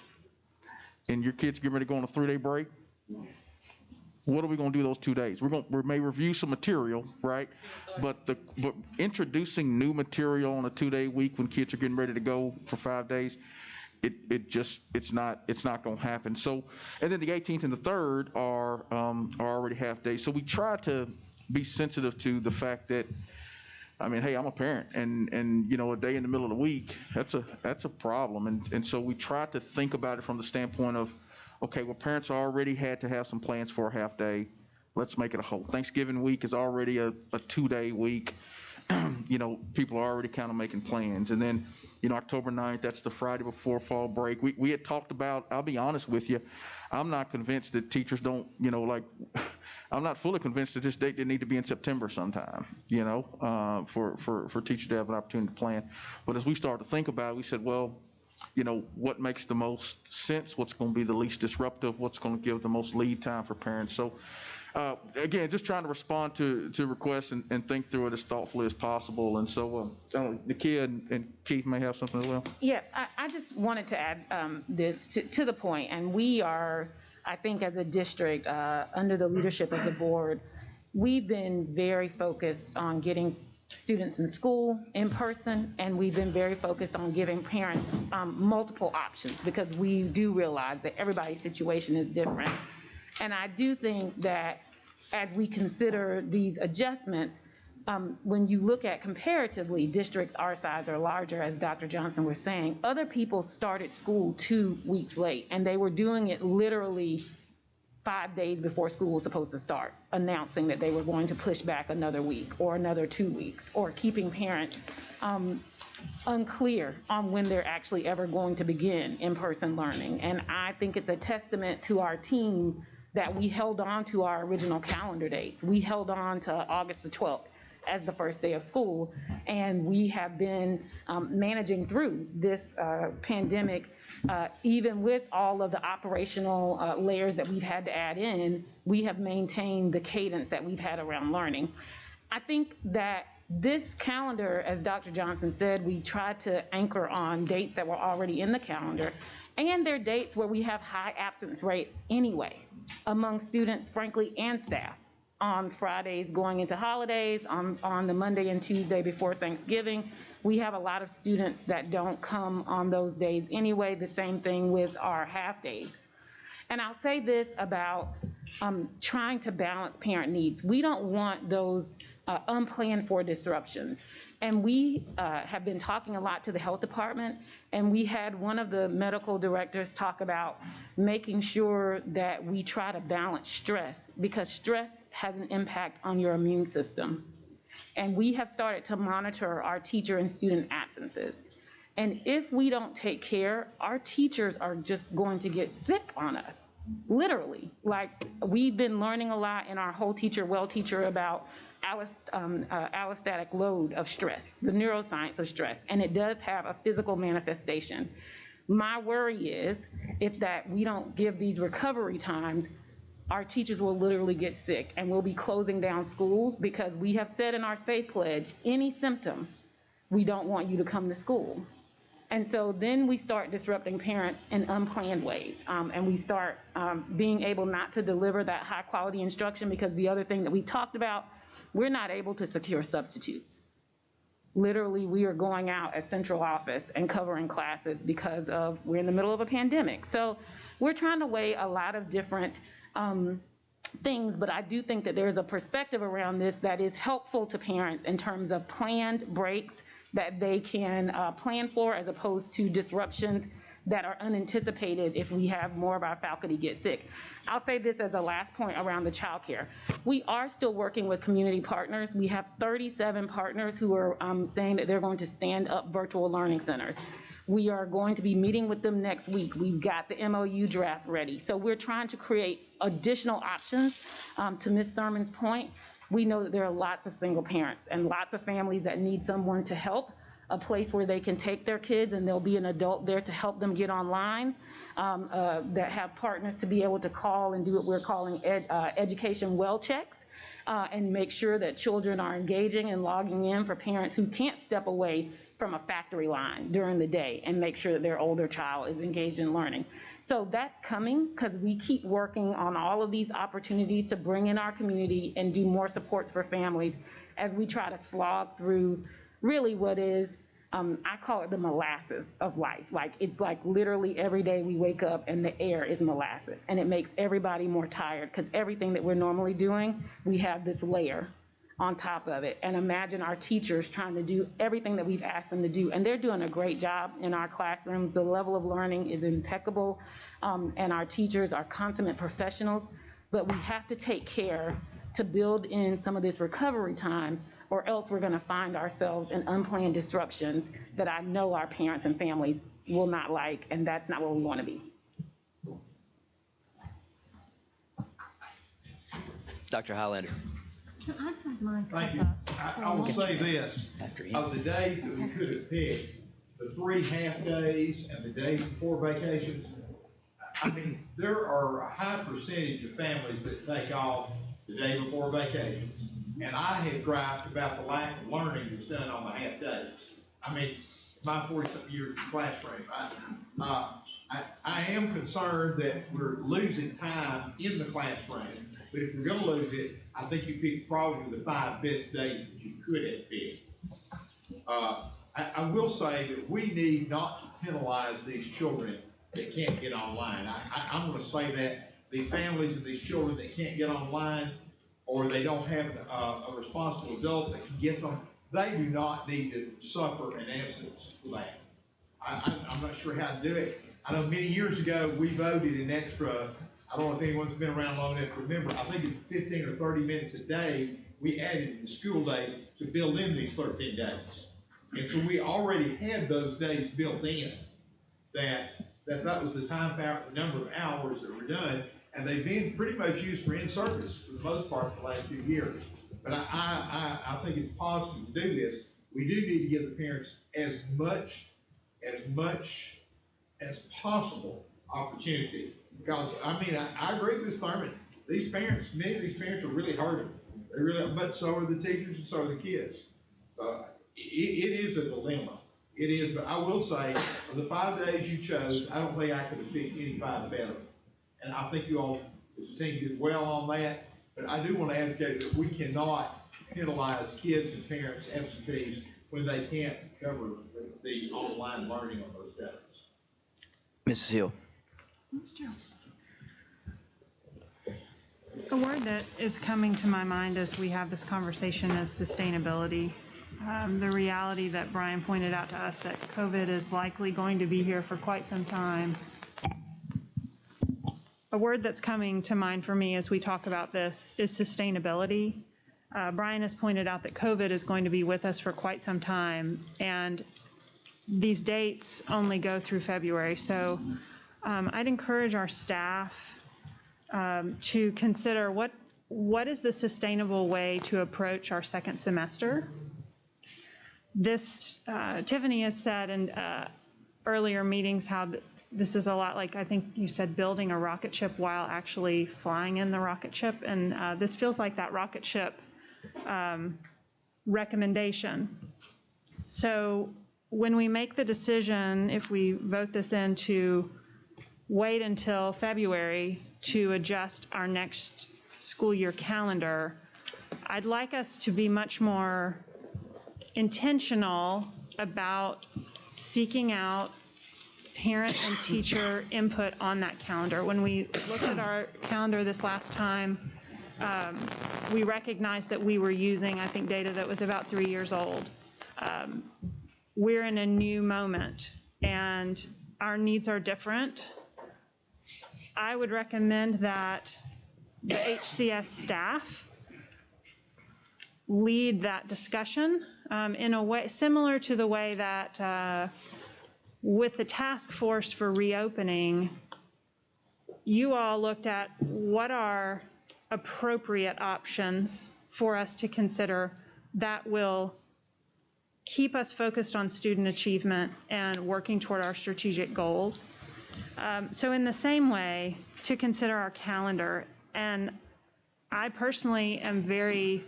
and your kids get ready to go on a 3-day break, what are we going to do those 2 days? We may review some material, right? But introducing new material on a 2-day week when kids are getting ready to go for 5 days, it's not going to happen. So, and then the 18th and the 3rd are already half days. So we try to be sensitive to the fact that, I mean, hey, I'm a parent, and a day in the middle of the week, that's a problem. And so we try to think about it from the standpoint of, okay, well, parents already had to have some plans for a half day. Let's make it a whole. Thanksgiving week is already a 2-day week. People are already kind of making plans. And then, October 9th, that's the Friday before fall break. We had talked about, I'll be honest with you, I'm not convinced that teachers don't, I'm not fully convinced that this date didn't need to be in September sometime, for teachers to have an opportunity to plan. But as we started to think about it, we said, well, what makes the most sense? What's going to be the least disruptive? What's going to give the most lead time for parents? So, again, just trying to respond to requests and think through it as thoughtfully as possible. And so, Nakia and Keith may have something as well. Yeah, I just wanted to add this to the point, and we are, I think, as a district, under the leadership of the board, we've been very focused on getting students in school in person, and we've been very focused on giving parents multiple options because we do realize that everybody's situation is different. And I do think that as we consider these adjustments, when you look at comparatively, districts our size are larger, as Dr. Johnson was saying. Other people started school 2 weeks late, and they were doing it literally 5 days before school was supposed to start, announcing that they were going to push back another week or another 2 weeks, or keeping parents unclear on when they're actually ever going to begin in-person learning. And I think it's a testament to our team that we held on to our original calendar dates. We held on to August the 12th as the first day of school, and we have been managing through this pandemic, even with all of the operational layers that we've had to add in. We have maintained the cadence that we've had around learning. I think that this calendar, as Dr. Johnson said, we tried to anchor on dates that were already in the calendar, and they're dates where we have high absence rates anyway among students, frankly, and staff. On Fridays going into holidays, on the Monday and Tuesday before Thanksgiving, we have a lot of students that don't come on those days anyway. The same thing with our half days. And I'll say this about trying to balance parent needs. We don't want those unplanned for disruptions. And we have been talking a lot to the health department, and we had one of the medical directors talk about making sure that we try to balance stress, because stress has an impact on your immune system. And we have started to monitor our teacher and student absences. And if we don't take care, our teachers are just going to get sick on us, literally. Like, we've been learning a lot in our whole teacher, well teacher, about allostatic load of stress, the neuroscience of stress, and it does have a physical manifestation. My worry is if that we don't give these recovery times, our teachers will literally get sick, and we'll be closing down schools because we have said in our SAFE pledge, any symptom, we don't want you to come to school. And so then we start disrupting parents in unplanned ways, and we start being able not to deliver that high quality instruction, because the other thing that we talked about, we're not able to secure substitutes. Literally, we are going out as central office and covering classes because we're in the middle of a pandemic. So we're trying to weigh a lot of different things, but I do think that there's a perspective around this that is helpful to parents in terms of planned breaks that they can plan for, as opposed to disruptions that are unanticipated if we have more of our faculty get sick. I'll say this as a last point around the childcare. We are still working with community partners. We have 37 partners who are saying that they're going to stand up virtual learning centers. We are going to be meeting with them next week. We've got the MOU draft ready. So we're trying to create additional options. To Ms. Thurman's point, we know that there are lots of single parents and lots of families that need someone to help, a place where they can take their kids and there'll be an adult there to help them get online, that have partners to be able to call and do what we're calling education well checks, and make sure that children are engaging and logging in for parents who can't step away from a factory line during the day and make sure that their older child is engaged in learning. So that's coming, because we keep working on all of these opportunities to bring in our community and do more supports for families as we try to slog through really what is, I call it the molasses of life. Like, it's like literally every day we wake up and the air is molasses, and it makes everybody more tired, because everything that we're normally doing, we have this layer on top of it. And imagine our teachers trying to do everything that we've asked them to do, and they're doing a great job in our classrooms. The level of learning is impeccable, and our teachers are consummate professionals, but we have to take care to build in some of this recovery time, or else we're going to find ourselves in unplanned disruptions that I know our parents and families will not like, and that's not where we want to be. Dr. Highlander. Thank you. I will say this, of the days that we could have picked, the 3 half days and the days before vacations, I mean, there are a high percentage of families that take off the day before vacations. And I have griped about the lack of learning that's done on the half days. I mean, my 40-something years in the classroom, I am concerned that we're losing time in the classroom, but if we're gonna lose it, I think you picked probably the 5 best days that you could have picked. I will say that we need not to penalize these children that can't get online. I'm gonna say that these families and these children that can't get online, or they don't have a responsible adult that can get them, they do not need to suffer an absence for that. I'm not sure how to do it. I know many years ago, we voted an extra, I don't know if anyone's been around long enough to remember, I think it's 15 or 30 minutes a day, we added the school day to build in these 13 days. And so we already had those days built in, that was the time, the number of hours that were done, and they've been pretty much used for in-service for the most part for the last few years. But I think it's positive to do this. We do need to give the parents as much as possible opportunity. Because, I mean, I agree with Ms. Thurman. These parents, many of these parents are really hurting. They really, but so are the teachers and so are the kids. So it is a dilemma. It is, but I will say, of the 5 days you chose, I don't think I could have picked any 5 better. And I think you all, as a team, did well on that. But I do want to advocate that we cannot penalize kids and parents' absentees when they can't cover the online learning on those days. Mrs. Hill. A word that is coming to my mind as we have this conversation is sustainability. The reality that Brian pointed out to us that COVID is likely going to be here for quite some time. A word that's coming to mind for me as we talk about this is sustainability. Brian has pointed out that COVID is going to be with us for quite some time, and these dates only go through February. So I'd encourage our staff to consider what is the sustainable way to approach our second semester. This, Tiffany has said in earlier meetings how this is a lot like, I think you said, building a rocket ship while actually flying in the rocket ship. And this feels like that rocket ship recommendation. So when we make the decision, if we vote this in, to wait until February to adjust our next school year calendar, I'd like us to be much more intentional about seeking out parent and teacher input on that calendar. When we looked at our calendar this last time, we recognized that we were using, I think, data that was about 3 years old. We're in a new moment and our needs are different. I would recommend that the HCS staff lead that discussion in a way similar to the way that with the task force for reopening, you all looked at what are appropriate options for us to consider that will keep us focused on student achievement and working toward our strategic goals. So in the same way, to consider our calendar, and I personally am very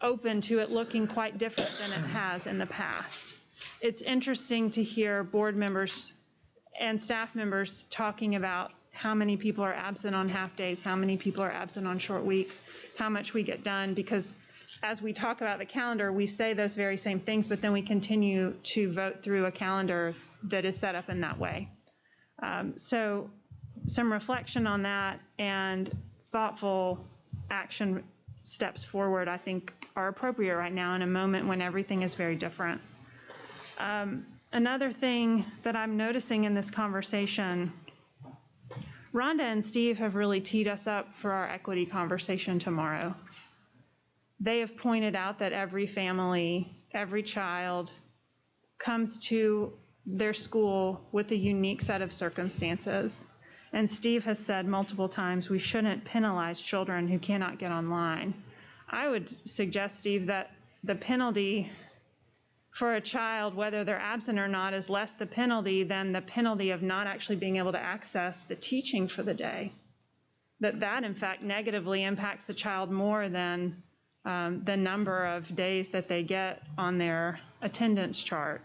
open to it looking quite different than it has in the past. It's interesting to hear board members and staff members talking about how many people are absent on half days, how many people are absent on short weeks, how much we get done, because as we talk about the calendar, we say those very same things, but then we continue to vote through a calendar that is set up in that way. So some reflection on that and thoughtful action steps forward, I think, are appropriate right now in a moment when everything is very different. Another thing that I'm noticing in this conversation, Rhonda and Steve have really teed us up for our equity conversation tomorrow. They have pointed out that every family, every child comes to their school with a unique set of circumstances. And Steve has said multiple times we shouldn't penalize children who cannot get online. I would suggest, Steve, that the penalty for a child, whether they're absent or not, is less the penalty than the penalty of not actually being able to access the teaching for the day. That in fact negatively impacts the child more than the number of days that they get on their attendance chart.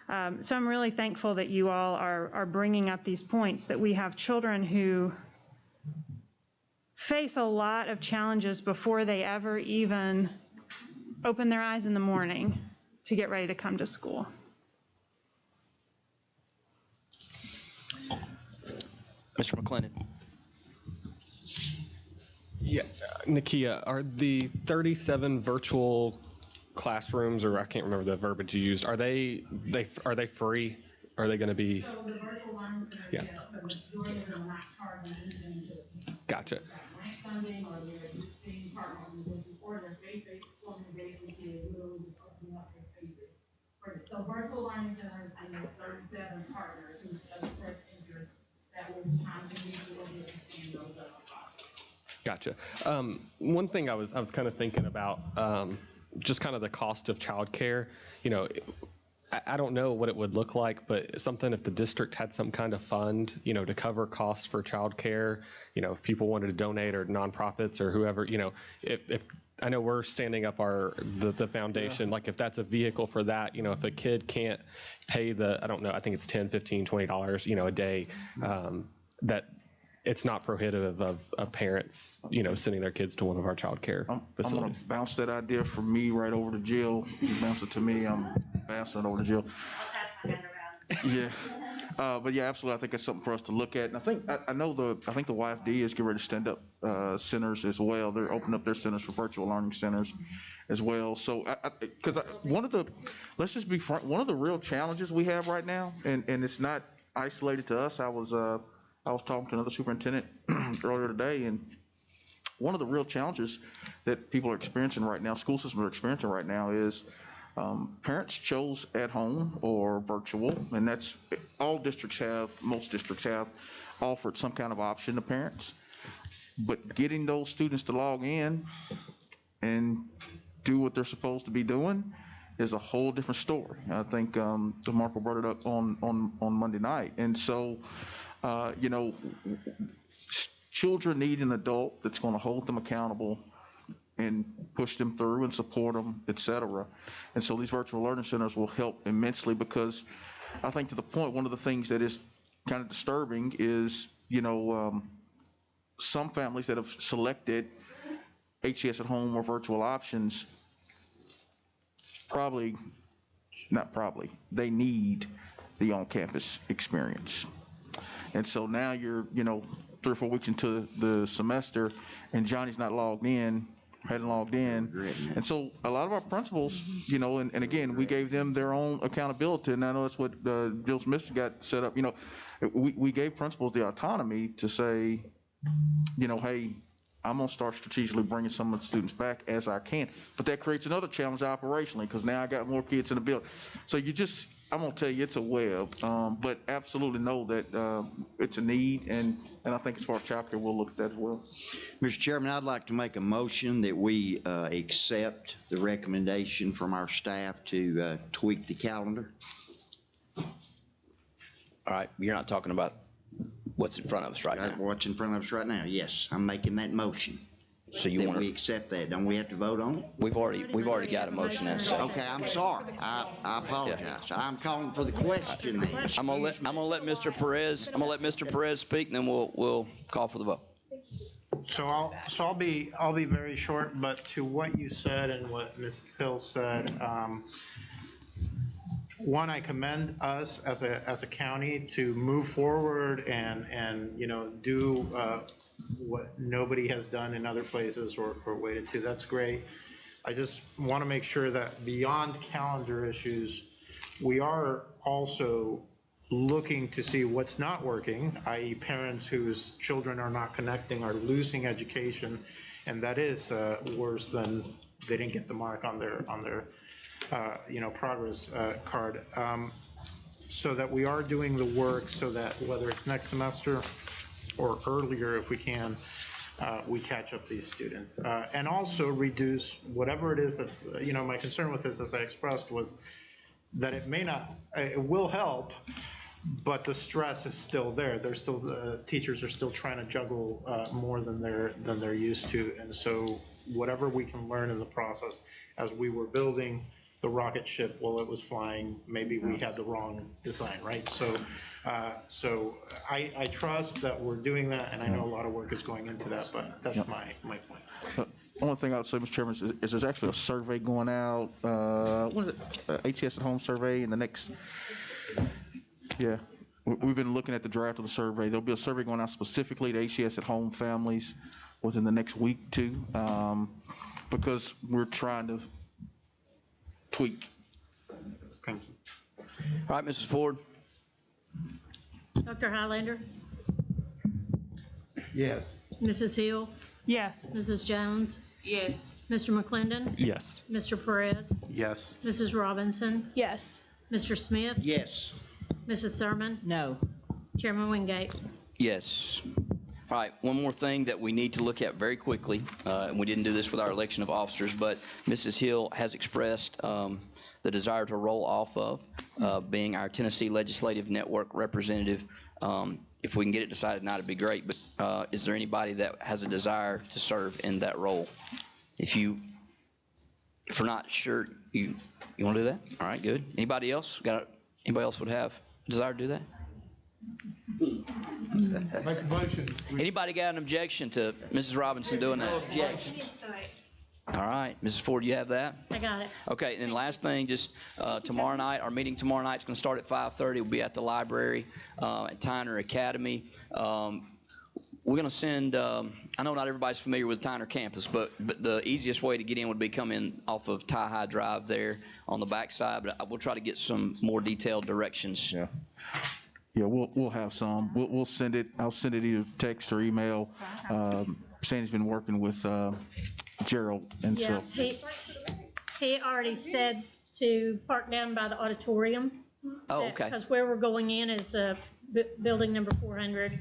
So I'm really thankful that you all are bringing up these points, that we have children who face a lot of challenges before they ever even open their eyes in the morning. to get ready to come to school. Mr. McLennan? Yeah, Nakia, are the 37 virtual classrooms, or I can't remember the verbiage you used, are they free? Are they going to be? So the virtual learning centers, Yeah. the majority of them are not charging anything to Gotcha. grant funding or their existing partners or their faith-based organizations is literally just opening up their spaces. So virtual learning centers and there's 37 partners who express interest that will contribute to what we stand those up. Gotcha. One thing I was kind of thinking about, just kind of the cost of childcare. You know, I don't know what it would look like, but something if the district had some kind of fund, you know, to cover costs for childcare. You know, if people wanted to donate, or nonprofits or whoever, you know, if I know we're standing up the foundation, like if that's a vehicle for that, you know, if a kid can't pay I don't know, I think it's $10, $15, $20, you know, a day, that it's not prohibitive of parents, you know, sending their kids to one of our child care facilities. I'm gonna bounce that idea from me right over to Jill. You bounce it to me, I'm bouncing it over to Jill. Yeah, but yeah, absolutely. I think it's something for us to look at. And I think the YFD is getting ready to stand up centers as well. They're opening up their centers for virtual learning centers as well. So, let's just be frank, one of the real challenges we have right now, and it's not isolated to us. I was talking to another superintendent earlier today, and one of the real challenges that people are experiencing right now, school systems are experiencing right now, is parents chose at home or virtual, and that's all districts have, most districts have offered some kind of option to parents. But getting those students to log in and do what they're supposed to be doing is a whole different story. I think DeMarco brought it up on Monday night. And so, you know, children need an adult that's going to hold them accountable and push them through and support them, et cetera. And so these virtual learning centers will help immensely, because I think, to the point, one of the things that is kind of disturbing is, you know, some families that have selected HCS at home or virtual options, they need the on-campus experience. And so now you're, you know, 3 or 4 weeks into the semester, and Johnny's not hadn't logged in. And so a lot of our principals, you know, and again, we gave them their own accountability, and I know that's what Jill Smith got set up. You know, we gave principals the autonomy to say, you know, hey, I'm going to start strategically bringing some of the students back as I can. But that creates another challenge operationally, because now I got more kids in the building. So I'm going to tell you, it's a web, but absolutely know that it's a need, and I think as far as child care, we'll look at that as well. Mr. Chairman, I'd like to make a motion that we accept the recommendation from our staff to tweak the calendar. All right, you're not talking about what's in front of us right now. What's in front of us right now, yes. I'm making that motion. So you want we accept that? Don't we have to vote on it? We've already got a motion and a second. Okay, I'm sorry. I apologize. Yeah. I'm calling for the question then. I'm gonna let Mr. Perez speak, and then we'll call for the vote. So I'll be very short, but to what you said and what Mrs. Hill said, one, I commend us as a county to move forward and you know, do what nobody has done in other places or waited to. That's great. I just want to make sure that beyond calendar issues, we are also looking to see what's not working, i.e. parents whose children are not connecting are losing education, and that is worse than they didn't get the mark on their you know, progress card. So that we are doing the work so that whether it's next semester or earlier, if we can, we catch up these students. And also reduce whatever it is that's, you know, my concern with this, as I expressed, was that it will help, but the stress is still there. There's still, teachers are still trying to juggle more than they're used to. And so whatever we can learn in the process, as we were building the rocket ship while it was flying, maybe we had the wrong design, right? So I trust that we're doing that, and I know a lot of work is going into that, but that's my point. Only thing I would say, Mr. Chairman, is there's actually a survey going out, HCS at Home survey in the next, yeah. We've been looking at the draft of the survey. There'll be a survey going out specifically to HCS at Home families within the next week, too, because we're trying to tweak. Thank you. All right, Mrs. Ford? Dr. Highlander? Yes. Mrs. Hill? Yes. Mrs. Jones? Yes. Mr. McClendon? Yes. Mr. Perez? Yes. Mrs. Robinson? Yes. Mr. Smith? Yes. Mrs. Thurman? No. Chairman Wingate? Yes. All right, one more thing that we need to look at very quickly, and we didn't do this with our election of officers, but Mrs. Hill has expressed the desire to roll off of being our Tennessee Legislative Network representative. If we can get it decided tonight, it'd be great, but is there anybody that has a desire to serve in that role? If we're not sure, you want to do that? All right, good. Anybody else? Anybody else would have a desire to do that? Make a motion. Anybody got an objection to Mrs. Robinson doing that? Objection. All right, Mrs. Ford, you have that? I got it. Okay, and then last thing, just tomorrow night, our meeting tomorrow night is going to start at 5:30. We'll be at the library at Tyner Academy. We're going to send, I know not everybody's familiar with Tyner campus, but the easiest way to get in would be come in off of Tie High Drive there on the backside, but we'll try to get some more detailed directions. Yeah. Yeah, we'll have some. We'll send it. I'll send it either text or email. Sandy's been working with Gerald, and Yeah, so. he already said to park down by the auditorium. Oh, okay. Because where we're going in is the building number 400,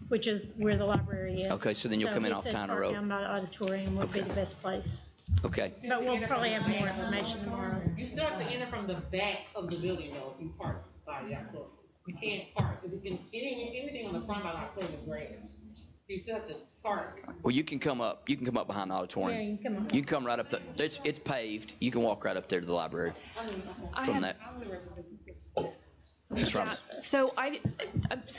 which is where the library is. Okay, so then you'll come in off Tyner Road. Park down by the auditorium would be the best place. Okay. But we'll probably have more information tomorrow. You still have to enter from the back of the building though, if you park by the auditorium. You can't park, if you can, anything on the front by the auditorium is grass. You still have to park. Well, you can come up behind the auditorium. Yeah, you can come up. You can come right up it's paved. You can walk right up there to the library from that. That's right. So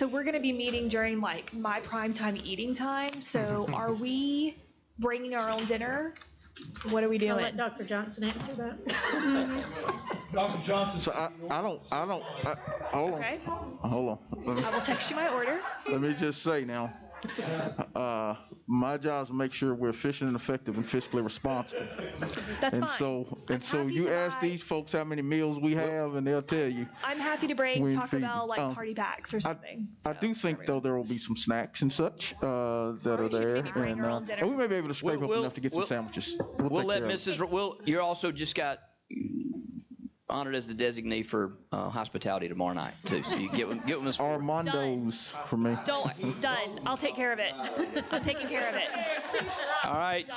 we're going to be meeting during like my prime time eating time. So are we bringing our own dinner? What are we doing? I'll let Dr. Johnson answer that. Dr. Johnson. So hold on. Okay. Hold on. I will text you my order. Let me just say now, my job is to make sure we're efficient and effective and fiscally responsible. That's and fine. So you ask these folks how many meals we have, and they'll tell you. I'm happy to bring We Taco feed Bell like them. party packs or something. I do think though there will be some snacks and such that are there, and we may be able to scrape up enough to get some sandwiches. We'll let take care of it. you're also just got honored as the designee for hospitality tomorrow night too. So you get with Mr. Armando's for me. Done. I'll take care of it. I'm taking care of it. All right.